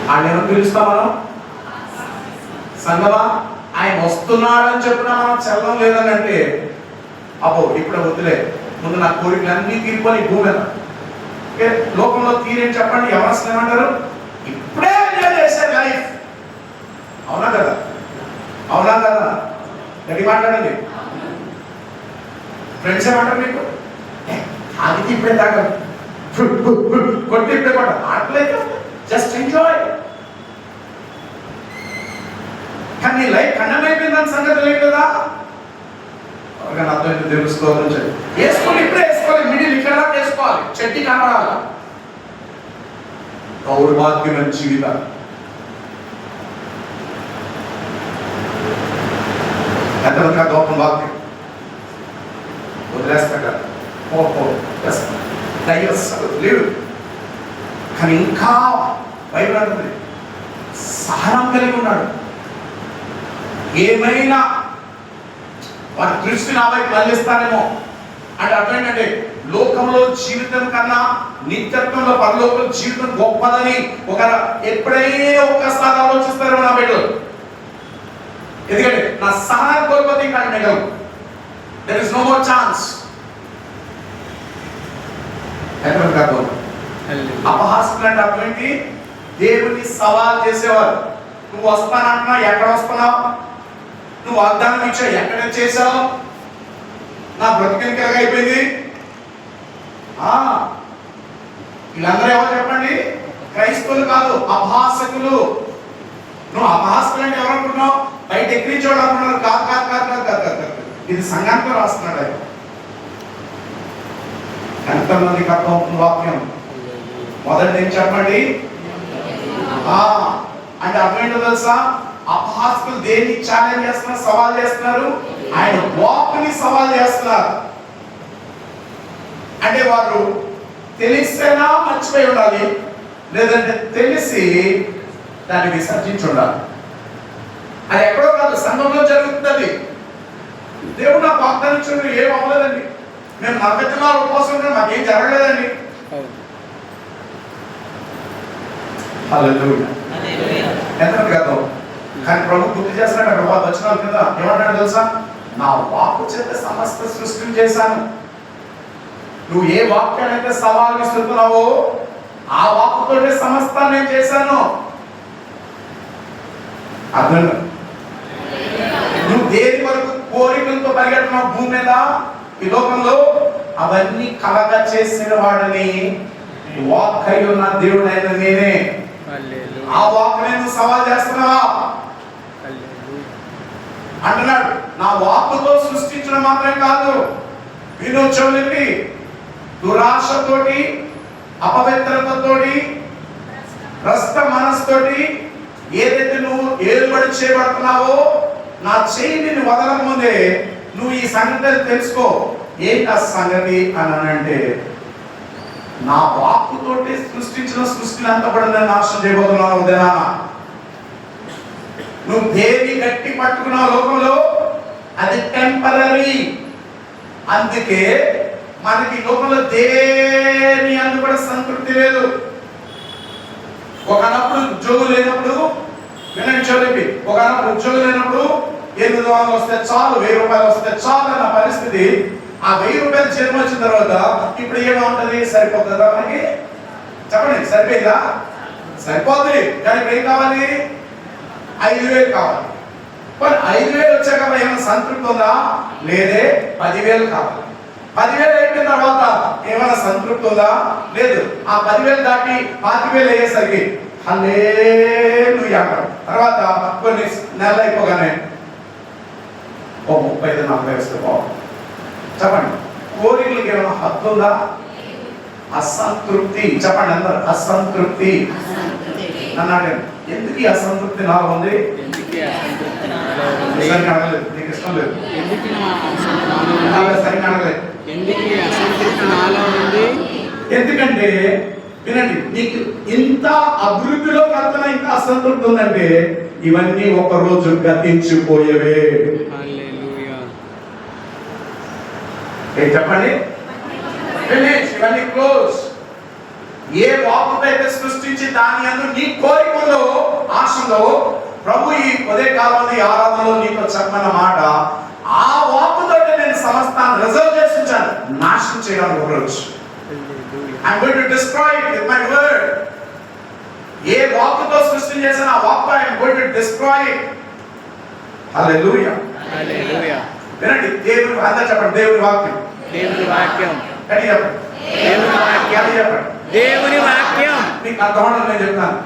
S1: ఆయన ఏమో పిలుస్తాం మనం సంగమా, ఆయన వస్తున్నాడని చెప్పినా మనం చల్లం లేదని అంటే అబ్బో ఇప్పుడే వద్దులే, ముందు నా కోరికలు అన్నీ తీర్కొని భూమి మీద. లోకంలో తీరేం చెప్పండి, ఎవరు ఏమంటారు? ఇప్పుడే ఎంజాయ్ చేసే లైఫ్. అవునా కదా? అవునా కదా? గట్టి మాట్లాడండి. ఫ్రెండ్స్ ఏమంటారు మీకు? అది ఇప్పుడే తాగ కొట్టి ఇప్పుడే కొట్ట అట్లయితే జస్ట్ ఎంజాయ్. కానీ లైఫ్ ఖండమైపోయిందని సంగతి లేదు కదా. అర్థం తెలుసుకోవాలని చెప్పి వేసుకోవాలి, ఇప్పుడే వేసుకోవాలి, మిడిల్ ఇక్కడ వేసుకోవాలి, చెట్టి కనబడాలి. దౌర్భాగ్యమైన జీవితాలు. ఎంతమంది గొప్ప వాక్యం వదిలేస్తాడు కదా, లేడు. కానీ ఇంకా బైబిల్ అంటుంది సహనం కలిగి ఉన్నాడు. ఏమైనా వారి దృష్టి నా వైపు మళ్ళిస్తానేమో అంటే అర్థం ఏంటంటే లోకంలో జీవితం కన్నా నిత్యత్వంలో పరలోకంలో జీవితం గొప్పదని ఒక ఎప్పుడైనా ఒక్కసారి ఆలోచిస్తారో నా బిడ్డలు. ఎందుకంటే నా సహనం కోల్పోతే ఇంకా మిగలదు. There is no more chance. అపహాస్యం అంటే అర్థం ఏంటి? దేవుని సవాల్ చేసేవారు. నువ్వు వస్తానంటున్నా, ఎక్కడ వస్తున్నావు? నువ్వు వాగ్దానం ఇచ్చావు, ఎక్కడ చేసావు? నా బ్రతికిన అయిపోయింది. వీళ్ళందరూ ఎవరు చెప్పండి? క్రైస్తవులు కాదు, అపహాసకులు. నువ్వు అపహాసకులు అంటే ఎవరు అనుకున్నావు? బయట ఎక్కించోడు అనుకున్నారు. కాదు కాదు కాదు కాదు కాదు కాదు. ఇది సంఘానికి రాస్తున్నాడు ఆయన. ఎంతమందికి అర్థమవుతుంది వాక్యం? మొదటి ఏం చెప్పండి? అంటే అర్థం ఏంటో తెలుసా? అపహాసకులు దేన్ని ఛాలెంజ్ చేస్తున్నారు, సవాల్ చేస్తున్నారు? ఆయన వాక్ని సవాల్ చేస్తున్నారు. అంటే వారు తెలిసేనా మర్చిపోయి ఉండాలి, లేదంటే తెలిసి దాన్ని విసర్జించి ఉండాలి. అది ఎక్కడో కాదు, సంఘంలో జరుగుతుంది. దేవుడు నాకు వాగ్దానం ఇచ్చిన ఏం అవ్వలేదండి, మేము నరకత్నాలు ఉపవాసం ఉంటే మాకేం జరగలేదండి. ఎంత కాదు. కానీ ప్రభు గుర్తు చేస్తున్నాడు అక్కడ వచనాల కింద ఏమంటాడు తెలుసా? నా వాక్కు చేత సమస్త సృష్టిని చేశాను. నువ్వు ఏ వాక్యాన్ని అయితే సవాల్ విస్తున్నావో ఆ వాక్కుతోనే సమస్తాన్ని నేను చేశాను. అర్థం? నువ్వు దేని వరకు కోరికలతో పరిగెడుతున్నావు భూమి మీద ఈ లోకంలో, అవన్నీ కలగా చేసిన వాడిని వాక్ అయి ఉన్న దేవుడైన నేనే. ఆ వాక్ నేను సవాల్ చేస్తున్నావా అంటున్నాడు. నా వాక్కుతో సృష్టించడం మాత్రమే కాదు, వినోచోలిపి దురాశతోటి, అపవిత్రతతోటి, భ్రష్ట మనసుతోటి ఏదైతే నువ్వు ఏలుబడి చేయబడుతున్నావో నా చేయిని వదలక ముందే నువ్వు ఈ సంగతి తెలుసుకో. ఏంటి ఆ సంగతి అని అంటే, నా వాక్కుతోటి సృష్టించిన సృష్టిని అంతా కూడా నేను నాశనం చేయబోతున్నాను. ఉదయనా నువ్వు దేని గట్టి పట్టుకున్నావు లోకంలో, అది టెంపరరీ. అందుకే మనకి లోకంలో దేని అందు కూడా సంతృప్తి లేదు. ఒకనప్పుడు ఉద్యోగం లేనప్పుడు, వినండి చదివి, ఒకనప్పుడు ఉద్యోగం లేనప్పుడు 800 వస్తే చాలు, 1000 రూపాయలు వస్తే చాలు అన్న పరిస్థితి. ఆ 1000 రూపాయలు జీతం వచ్చిన తర్వాత ఇప్పుడు ఏమవుతుంది? సరిపోతుందా మనకి? చెప్పండి, సరిపోయిందా? సరిపోతుంది. కానీ ఇప్పుడు ఏం కావాలి? 5,000 కావాలి. మరి 5,000 వచ్చాక ఏమైనా సంతృప్తి ఉందా? లేదే. 10,000 కావాలి. 10,000 అయిపోయిన తర్వాత ఏమైనా సంతృప్తి ఉందా? లేదు. ఆ 10,000 దాటి 25,000 అయ్యేసరికి హల్లెలూయా. తర్వాత కొన్ని నెలలు అయిపోగానే 35-40 వస్తే బాగుంది. చెప్పండి, కోరికలకు ఏమైనా హద్దు ఉందా? అసంతృప్తి. చెప్పండి అందరు, అసంతృప్తి అన్నాడు. ఎందుకు ఈ అసంతృప్తి నాలో ఉంది? సరిగ్గా అడగలేదు. నీకు ఇష్టం లేదు. సరిగ్గా అడగలేదు. ఎందుకంటే వినండి, నీకు ఇంత అభివృద్ధిలో కలుగుతున్న ఇంత అసంతృప్తి ఉందంటే ఇవన్నీ ఒక రోజు గతించిపోయేవే. చెప్పండి, ఇవన్నీ క్లోజ్. ఏ వాక్కుతో అయితే సృష్టించి దాని యందు నీ కోరికలో ఆశలో ప్రభు ఈ ఉదయ కాలంలో ఆరాధనలో నీకు చెప్పన్న మాట, ఆ వాక్కుతో నేను సమస్తాన్ని రిజర్వ్ చేసి ఉంచాను, నాశనం చేయడానికి ఒకరోజు. I'm going to destroy it with my word. ఏ వాక్కుతో సృష్టి చేసిన ఆ వాక్కు I'm going to destroy it. Hallelujah.
S2: Hallelujah.
S1: వినండి, దేవుని అందరూ చెప్పండి, దేవుని వాక్యం.
S2: దేవుని వాక్యం.
S1: కడి చెప్పండి,
S2: దేవుని వాక్యం.
S1: చెప్పండి,
S2: దేవుని వాక్యం.
S1: మీకు అర్థం అవ్వడం నేను చెప్తాను.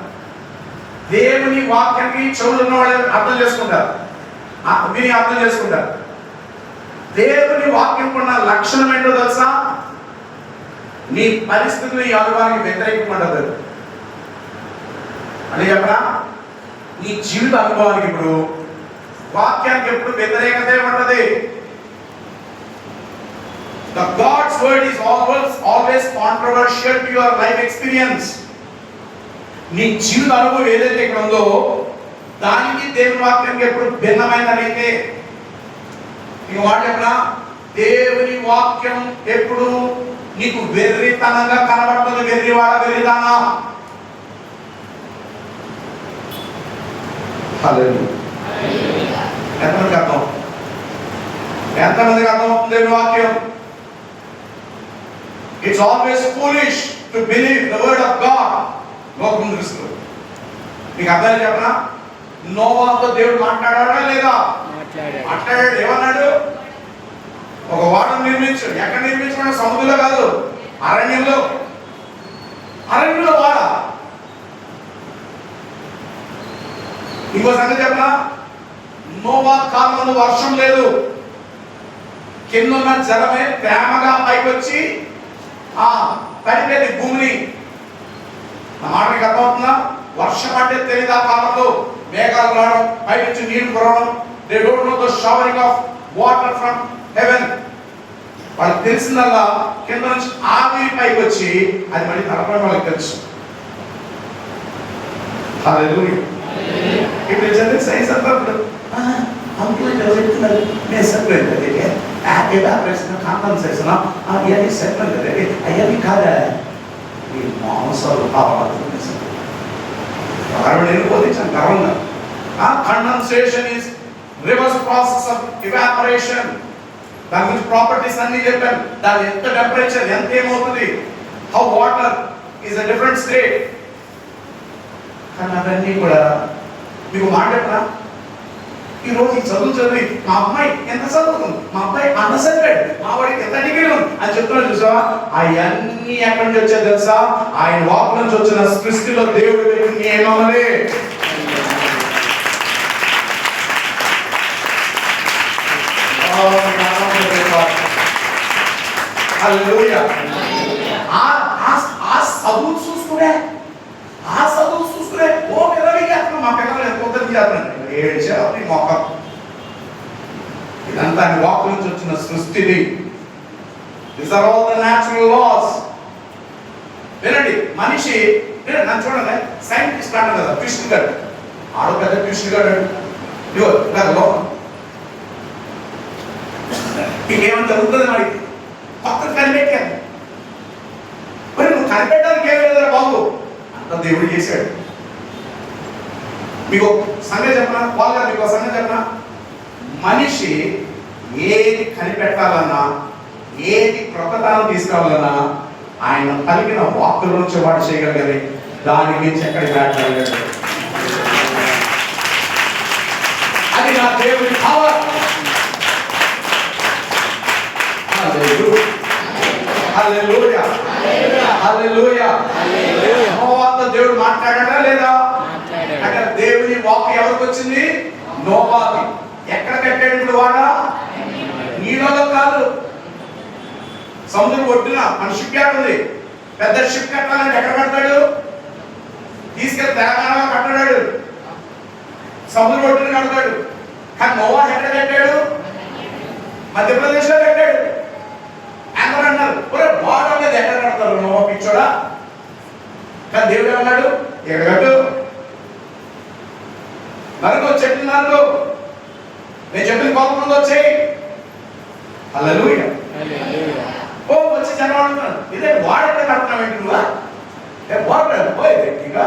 S1: దేవుని వాక్యానికి చెవులు ఉన్న వాళ్ళు అర్థం చేసుకుంటారు, విని అర్థం చేసుకుంటారు. దేవుని వాక్యం ఉన్న లక్షణం ఏంటో తెలుసా? నీ పరిస్థితులు ఈ అనుభవానికి వ్యతిరేకమంటది అని చెప్పరా? నీ జీవిత అనుభవానికి ఇప్పుడు వాక్యానికి ఎప్పుడు వ్యతిరేకత ఉంటది. The God's word is always controversial to your life experience. నీ జీవిత అనుభవం ఏదైతే ఇక్కడ ఉందో దానికి దేవుని వాక్యానికి ఎప్పుడు భిన్నమైనదైతే నీకు మాట చెప్పనా? దేవుని వాక్యం ఎప్పుడు నీకు వెర్రితనంగా కనబడుతుంది. వెర్రివాడ, వెర్రిదానా. ఎంతమందికి అర్థం? ఎంతమందికి అర్థం అవుతుంది దేవుని వాక్యం? It's always foolish to believe the word of God. లోకం దృష్టిలో నీకు అర్థం చెప్పనా? నోవాతో దేవుడు మాట్లాడాడా లేదా? మాట్లాడాడు. ఏమన్నాడు? ఒక వాడను నిర్మించు. ఎక్కడ నిర్మించడం? సముద్రంలో కాదు, అరణ్యంలో. అరణ్యంలో వాడ. ఇంకో సంగతి చెప్పనా? నోవా కాలంలో వర్షం లేదు. కిందున్న జలమే ప్రేమగా పైకి వచ్చి పడిపోయింది భూమిని. నా మాటకి అర్థమవుతుందా? వర్షం అంటే తెలియదు ఆ కాలంలో. మేఘాలు రావడం, పై నుంచి నీళ్లు కురవడం. They don't know the showering of water from heaven. వాళ్ళకి తెలిసిందల్లా కింద నుంచి ఆవిరి పైకి వచ్చి అది మళ్ళీ తడపడం వాళ్ళకి తెలుసు. హల్లెలూయా. ఇప్పుడు చదివి సైన్స్ అంతా అంకుల్ చెప్తున్నారు, నేను సెపరేట్ ఎవాపరేషన్ కాంపన్సేషన్ అవన్నీ సెపరేట్ కదా, అవన్నీ కాదా ఈ మాంసాలు కావాలి. వెళ్ళిపోతాం గర్వంగా. Condensation is reverse process of evaporation. దాని గురించి ప్రాపర్టీస్ అన్ని చెప్పాను. దాని ఎంత టెంపరేచర్ ఎంత ఏమవుతుంది, how water is a different state. కానీ అవన్నీ కూడా మీకు మాట చెప్పనా? ఈరోజు ఈ చదువు చదివి మా అమ్మాయి ఎంత చదువుతుంది, మా అబ్బాయి అంత చదివాడు, మా వాడికి ఎంత డిగ్రీ ఉంది అని చెప్తున్నాడు చూసావా? అవన్నీ ఎక్కడి నుంచి వచ్చాయి తెలుసా? ఆయన వాక్ నుంచి వచ్చిన సృష్టిలో దేవుడు పెట్టిన నియమములే. హల్లెలూయా. ఆ చదువు చూసుకునే ఓ పిల్లలకి అతను మా పిల్లలు పొద్దున చేస్తున్నాడు ఏడ్చావు మొక్క. ఇదంతా వాక్ నుంచి వచ్చిన సృష్టిని. These are all the natural laws. వినండి, మనిషి నన్ను చూడండి, సైంటిస్ట్ అంటారు కదా, ట్విస్ట్ గారు ఆడ పెద్ద ట్విస్ట్ గారు ఇగో లోకం ఇంకేమైనా జరుగుతుంది వాడికి పక్కన కనిపెట్టాను. మరి నువ్వు కనిపెట్టడానికి ఏం లేదురా బాబు, అంత దేవుడు చేశాడు. మీకు సంగతి చెప్పనా, వాళ్ళ మీకు సంగతి చెప్పనా? మనిషి ఏది కనిపెట్టాలన్నా, ఏది క్రొత్తతనం తీసుకురావాలన్నా ఆయన పలికిన వాక్కుల నుంచి వాడు చేయగలిగారు, దాని మించి ఎక్కడికి వెళ్ళగలిగాడు. అది నా దేవుని పవర్. హల్లెలూయా, హల్లెలూయా. యెహోవాతో దేవుడు మాట్లాడాడా లేదా? అక్కడ దేవుని వాక్కు ఎవరికి వచ్చింది? నోవాకి. ఎక్కడ కట్టాడు ఇప్పుడు వాడా? నీళ్ళలో కాదు, సముద్రం ఒడ్డున మన షిప్ యార్డ్ ఉంది. పెద్ద షిప్ కట్టాలంటే ఎక్కడ కడతాడు? తీసుకెళ్లి తెలంగాణలో కట్టాడు, సముద్రం ఒడ్డున కడతాడు. కానీ నోవా ఎక్కడ కట్టాడు? మధ్యప్రదేశ్లో కట్టాడు. అందరూ అన్నారు, ఒరే బాగా మీద ఎక్కడ కడతారు నోవా పిచ్చోడా? కానీ దేవుడు ఏమన్నాడు? ఎక్కడ కట్టు, నరుకు చెట్టు నరుకు, నేను చెప్పిన కోపం ముందు వచ్చేయి. హల్లెలూయా. ఓ వచ్చి జనం అంటున్నాడు, ఇదే వాడెక్కడ కడుతున్నావు ఏంటి నువ్వు? వాడు పోయి గట్టిగా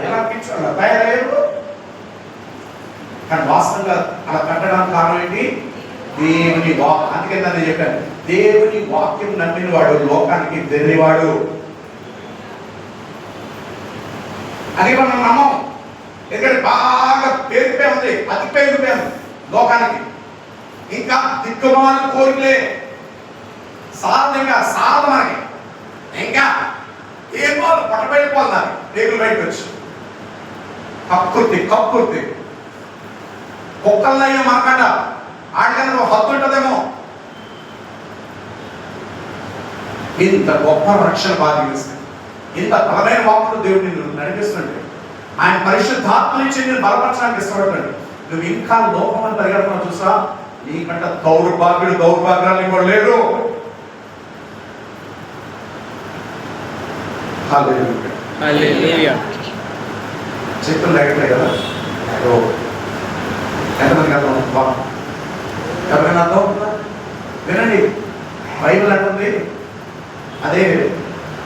S1: ఎలా పిచ్చోడా తయారయ్యారు. కానీ వాస్తవంగా అలా కట్టడానికి కారణం ఏంటి? దేవుని వాక్. అందుకే నేను చెప్పాను, దేవుని వాక్యం నమ్మిన వాడు లోకానికి వెర్రివాడు. అది మనం నమ్మం, ఎందుకంటే బాగా పేరుపోయి ఉంది, అతి పేరుపోయాను లోకానికి. ఇంకా దిక్కుమాల కోరికలే సాధంగా సాధ మనకి. ఇంకా ఏం పోదు పట్టబడిపోదు, దాన్ని రేగులు బయటకు వచ్చి కక్కుర్తి కక్కుర్తి కుక్కలయ్యా మనకంట. ఆడికన్నా హద్దు ఉంటుందేమో. ఇంత గొప్ప రక్షణ బాధిస్తుంది, ఇంత బలమైన వాక్కులు దేవుడు నిన్ను నడిపిస్తుంటే, ఆయన పరిశుద్ధాత్మ నుంచి నేను బలపరచడానికి ఇష్టపడతాడు. నువ్వు ఇంకా లోకం అని పరిగెడుతున్నావు చూసా, నీకంట దౌర్భాగ్యాలు ఇంకోటి లేడు. చెప్పులు లేకట్లే కదా, ఎంతమంది అర్థం? ఎవరైనా అర్థం అవుతుందా? వినండి, బైబిల్ అంటుంది, అదే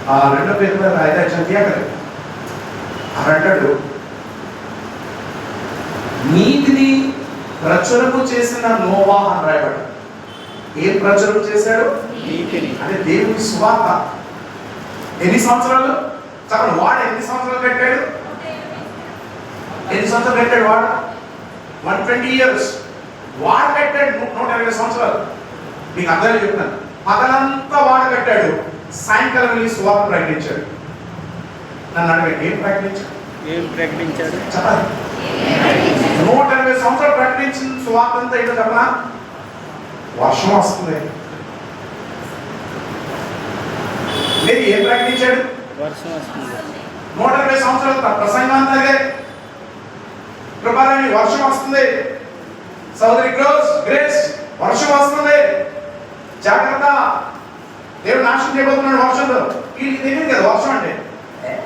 S1: 2 Pétero 5:8 అంటాడు, నీతిని ప్రచురము చేసిన నోవా అని రాయబడ్డ. ఏం ప్రచురం చేశాడు? నీతిని. అంటే దేవుని సువార్త. ఎన్ని సంవత్సరాలు చెప్పండి, వాడు ఎన్ని సంవత్సరాలు కట్టాడు? ఎన్ని సంవత్సరాలు కట్టాడు వాడు? 120 years. వాడు కట్టాడు 120 సంవత్సరాలు. మీకు అందరూ చెప్తాను, పగలంతా వాడు కట్టాడు, సాయంకాలం వెళ్ళి సువార్త ప్రకటించాడు. నన్ను అడగండి, ఏం ప్రకటించాడు? చెప్పాలి. 120 సంవత్సరాలు ప్రకటించిన సువార్త అంతా ఏంటో చెప్పనా? వర్షం వస్తుంది. లేదు, ఏం ప్రకటించాడు? వర్షం వస్తుంది. 120 సంవత్సరాలు ప్రసంగం అంతా కృపారాణి వర్షం వస్తుంది, సోదరి గ్రేస్ వర్షం వస్తుంది, జాగ్రత్త, దేవుడు నాశనం చేయబోతున్నాడు వర్షంతో. వీళ్ళకి తెలియదు కదా వర్షం అంటే.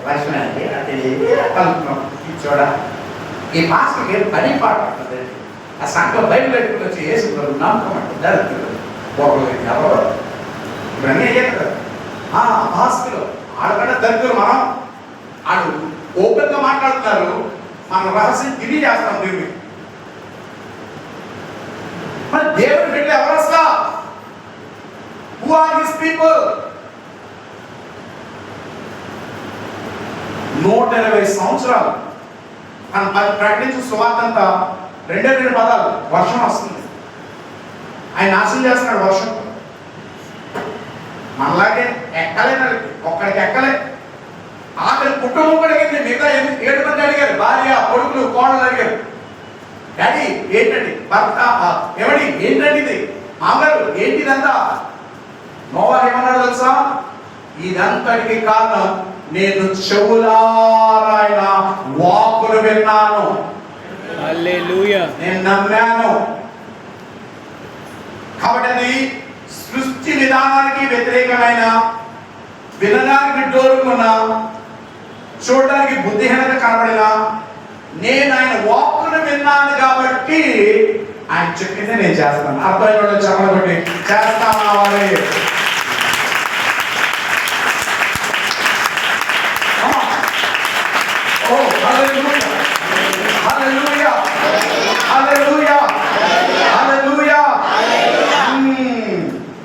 S1: వర్షం అంటే చూడ ఈ మాస్కి ఏం పని పాట ఉంటుంది. ఆ సంఖ్య బయట పెట్టుకుని వచ్చి వేసుకున్నారు, నమ్మకం అంటే దరిద్రులు ఎవరో ఇవన్నీ అయ్యారు కదా. మాస్కులు ఆడకంటే దరిద్రులు మనం. ఆడు ఓపెన్గా మాట్లాడుతున్నారు, మన రహస్యం తెలియజేస్తాం దేవుడికి. మరి దేవుడు బిడ్డ ఎవరు వస్తా? Who are his people? 120 సంవత్సరాలు మనం ప్రకటించిన సువార్త అంతా 2 పదాలు, వర్షం వస్తుంది. ఆయన నాశనం చేస్తున్నాడు వర్షం. మనలాగే ఎక్కలేని ఒక్కడికి ఎక్కలే. ఆఖరి కుటుంబం కూడా అడిగింది, మిగతా 7 మంది అడిగారు, భార్య కొడుకులు కోడలు అడిగారు, డాడీ ఏంటండి, భర్త ఎవడి ఏంటండి ఇది, మామగారు ఏంటి ఇదంతా? నోవా ఏమన్నాడు తెలుసా? ఇదంతటికి కారణం నేను చెవులారా ఆయన వాక్కును విన్నాను, హల్లెలూయా, నేను నమ్మాను. కాబట్టి అది సృష్టి విధానానికి వ్యతిరేకమైన, వినడానికి డోరుకున్న, చూడడానికి బుద్ధిహీనత కనబడిన, నేను ఆయన వాక్కును విన్నాను కాబట్టి ఆయన చెప్పిందే నేను చేస్తాను. అర్థమైన వాళ్ళు చెప్పబట్టి చేస్తామన్నవాడే. Hallelujah. Hallelujah. Hallelujah.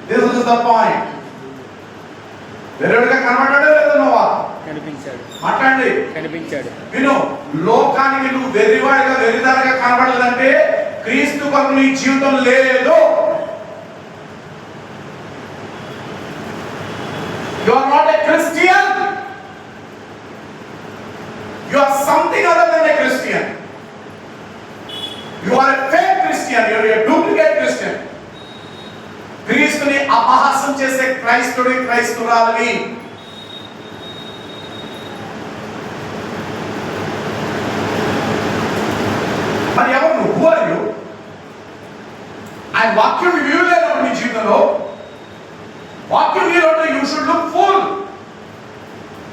S1: This is the point. క్రీస్తు కొరకు నీ జీవితం లేదు. You are not a Christian. You are something other than a Christian. You are a fake Christian. You are a duplicate Christian. క్రీస్తుని అపహాసం చేసే క్రైస్తవుడి క్రైస్తవురాలని మరి ఎవరు నువ్వు? Who are you? ఆయన వాక్యం విలువలేదు నీ జీవితంలో. వాక్యం విలువ యూ షుడ్ లుక్ ఫుల్.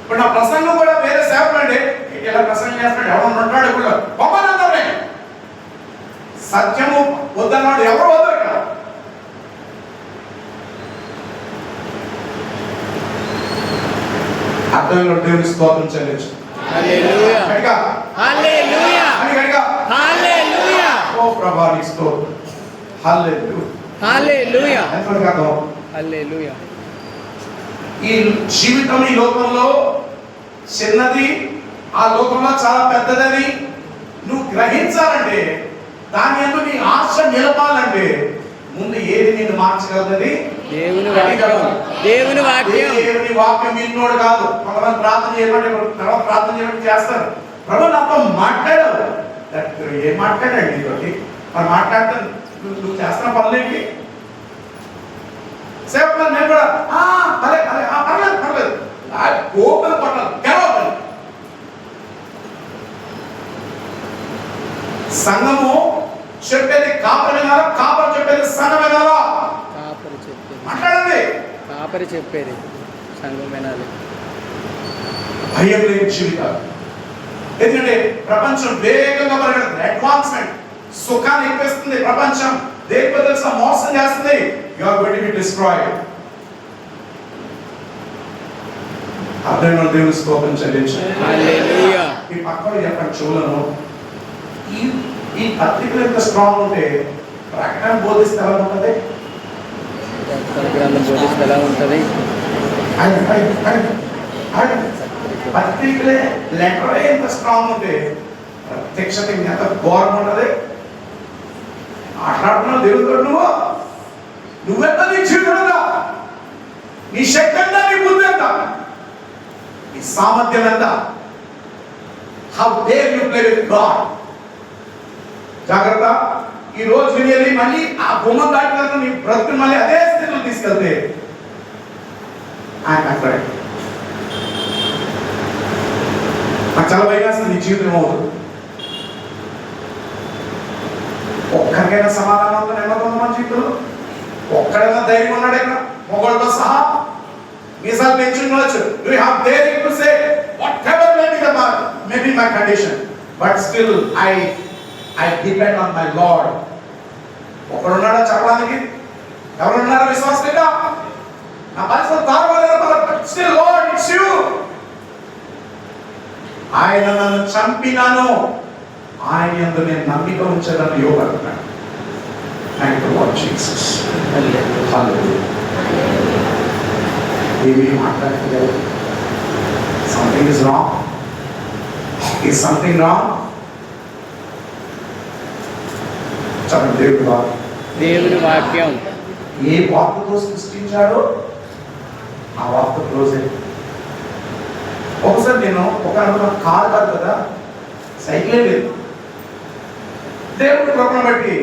S1: ఇప్పుడు నా ప్రసంగం కూడా వేరే సేవలు అండి, ఇలా ప్రసంగం చేస్తాడు ఎవరు ఉంటాడు కూడా పొమ్మనందరే. సత్యము వద్దన్నాడు ఎవరు వద్దరు ఇక్కడ. అర్థంలో దేవుని స్తోత్రం చెల్లించు.
S2: హల్లెలూయా.
S1: గట్టిగా.
S2: హల్లెలూయా.
S1: గట్టిగా.
S2: హల్లెలూయా.
S1: ఓ ప్రభువా నీ స్తోత్రం. హల్లెలూయా.
S2: హల్లెలూయా.
S1: ఎంతమందికి అర్థం?
S2: హల్లెలూయా.
S1: ఈ జీవితం ఈ లోకంలో చిన్నది, ఆ లోకంలో చాలా పెద్దదని నువ్వు గ్రహించాలంటే, దాని యందు నీ ఆశ నిలపాలంటే ముందు ఏది నిన్ను మార్చగలదని?
S2: దేవుని వాక్యం. దేవుని వాక్యం.
S1: దేవుని వాక్యం విన్నోడు కాదు. కొంతమంది ప్రార్థన చేయమంటే తర్వాత ప్రార్థన చేయమంటే చేస్తారు. ప్రభు నాతో మాట్లాడావు. ఏం మాట్లాడాడు నీతోటి? మరి మాట్లాడితే నువ్వు చేస్తున్న పనులేంటి? సేవకులు నేను కూడా పర్లేదు ఓపెన్ పట్టాలి గెలవాలి. సంఘము చెప్పేది కాపరి వినాలా, కాపరి చెప్పేది సంఘం వినాలా?
S2: కాపరి చెప్పేది.
S1: మాట్లాడండి.
S2: కాపరి చెప్పేది సంఘం వినాలి.
S1: భయం లేని జీవితాలు. ఎందుకంటే ప్రపంచం వేగంగా పరిగెడుతుంది. అడ్వాన్స్మెంట్ సుఖాన్ని ఎక్కిస్తుంది. ప్రపంచం దేనికి తెలుసా మోసం చేస్తుంది. You are going to be destroyed. అర్థమైన దేవుని స్తోత్రం చెల్లించండి.
S2: హల్లెలూయా.
S1: ఈ పక్కన చెప్పండి చెవులను. ఈ పత్రికలు ఎంత స్ట్రాంగ్ ఉంటే ప్రకటన బోధిస్తే ఎలా ఉంటుంది?
S2: గ్రంథం బోధిస్తే ఎలా ఉంటుంది?
S1: పత్రికలే లెటరే ఎంత స్ట్రాంగ్ ఉంటే ప్రత్యక్షత ఎంత ఘోరం ఉంటుంది. మాట్లాడుతున్నావు దేవుడితో. నువ్వెంత నీ జీవితంలో నీ శక్తి ఎంత, నీ బుద్ధి ఎంత, నీ సామర్థ్యం ఎంత? How dare you play with God. జాగ్రత్త. ఈ రోజు వినేది మళ్ళీ ఆ బొమ్మ దాటి నీ బ్రతుకుని మళ్ళీ అదే స్థితిలో తీసుకెళ్తే ఆయన అక్కడ నాకు చాలా భయం నీ జీవితం అవుతుంది. ఒక్కరికైనా సమాధానం ఉందో నెమ్మది మన జీవితంలో? ఒక్కడైనా ధైర్యం ఉన్నాడు ఇక్కడ మొగోళ్ళతో సహా? మీసాలు పెంచుకోవచ్చు. You have daring to say whatever may be my condition, but still I depend on my Lord. ఒకడున్నాడా చెప్పడానికి? ఎవరున్నారా విశ్వాసంగా? నా పరిస్థితి తారవలేదు, స్టిల్ లార్డ్ ఇట్స్ యూ. ఆయన నన్ను చంపినాను, ఆయన యందు నేను నమ్మిక ఉంచదని యోగడుతున్నాడు. Thank you Lord Jesus. Hallelujah. ఏమీ మాట్లాడలేదు. Something is wrong. Is something wrong? చెప్పండి. దేవుడి వాక్యం.
S2: దేవుని వాక్యం.
S1: ఏ వార్తతో సృష్టించాడో ఆ వార్త క్లోజ్ అయింది. ఒకసారి నేను ఒక కారు కాదు కదా, సైకిలే లేదు. దేవుడి కృపను బట్టి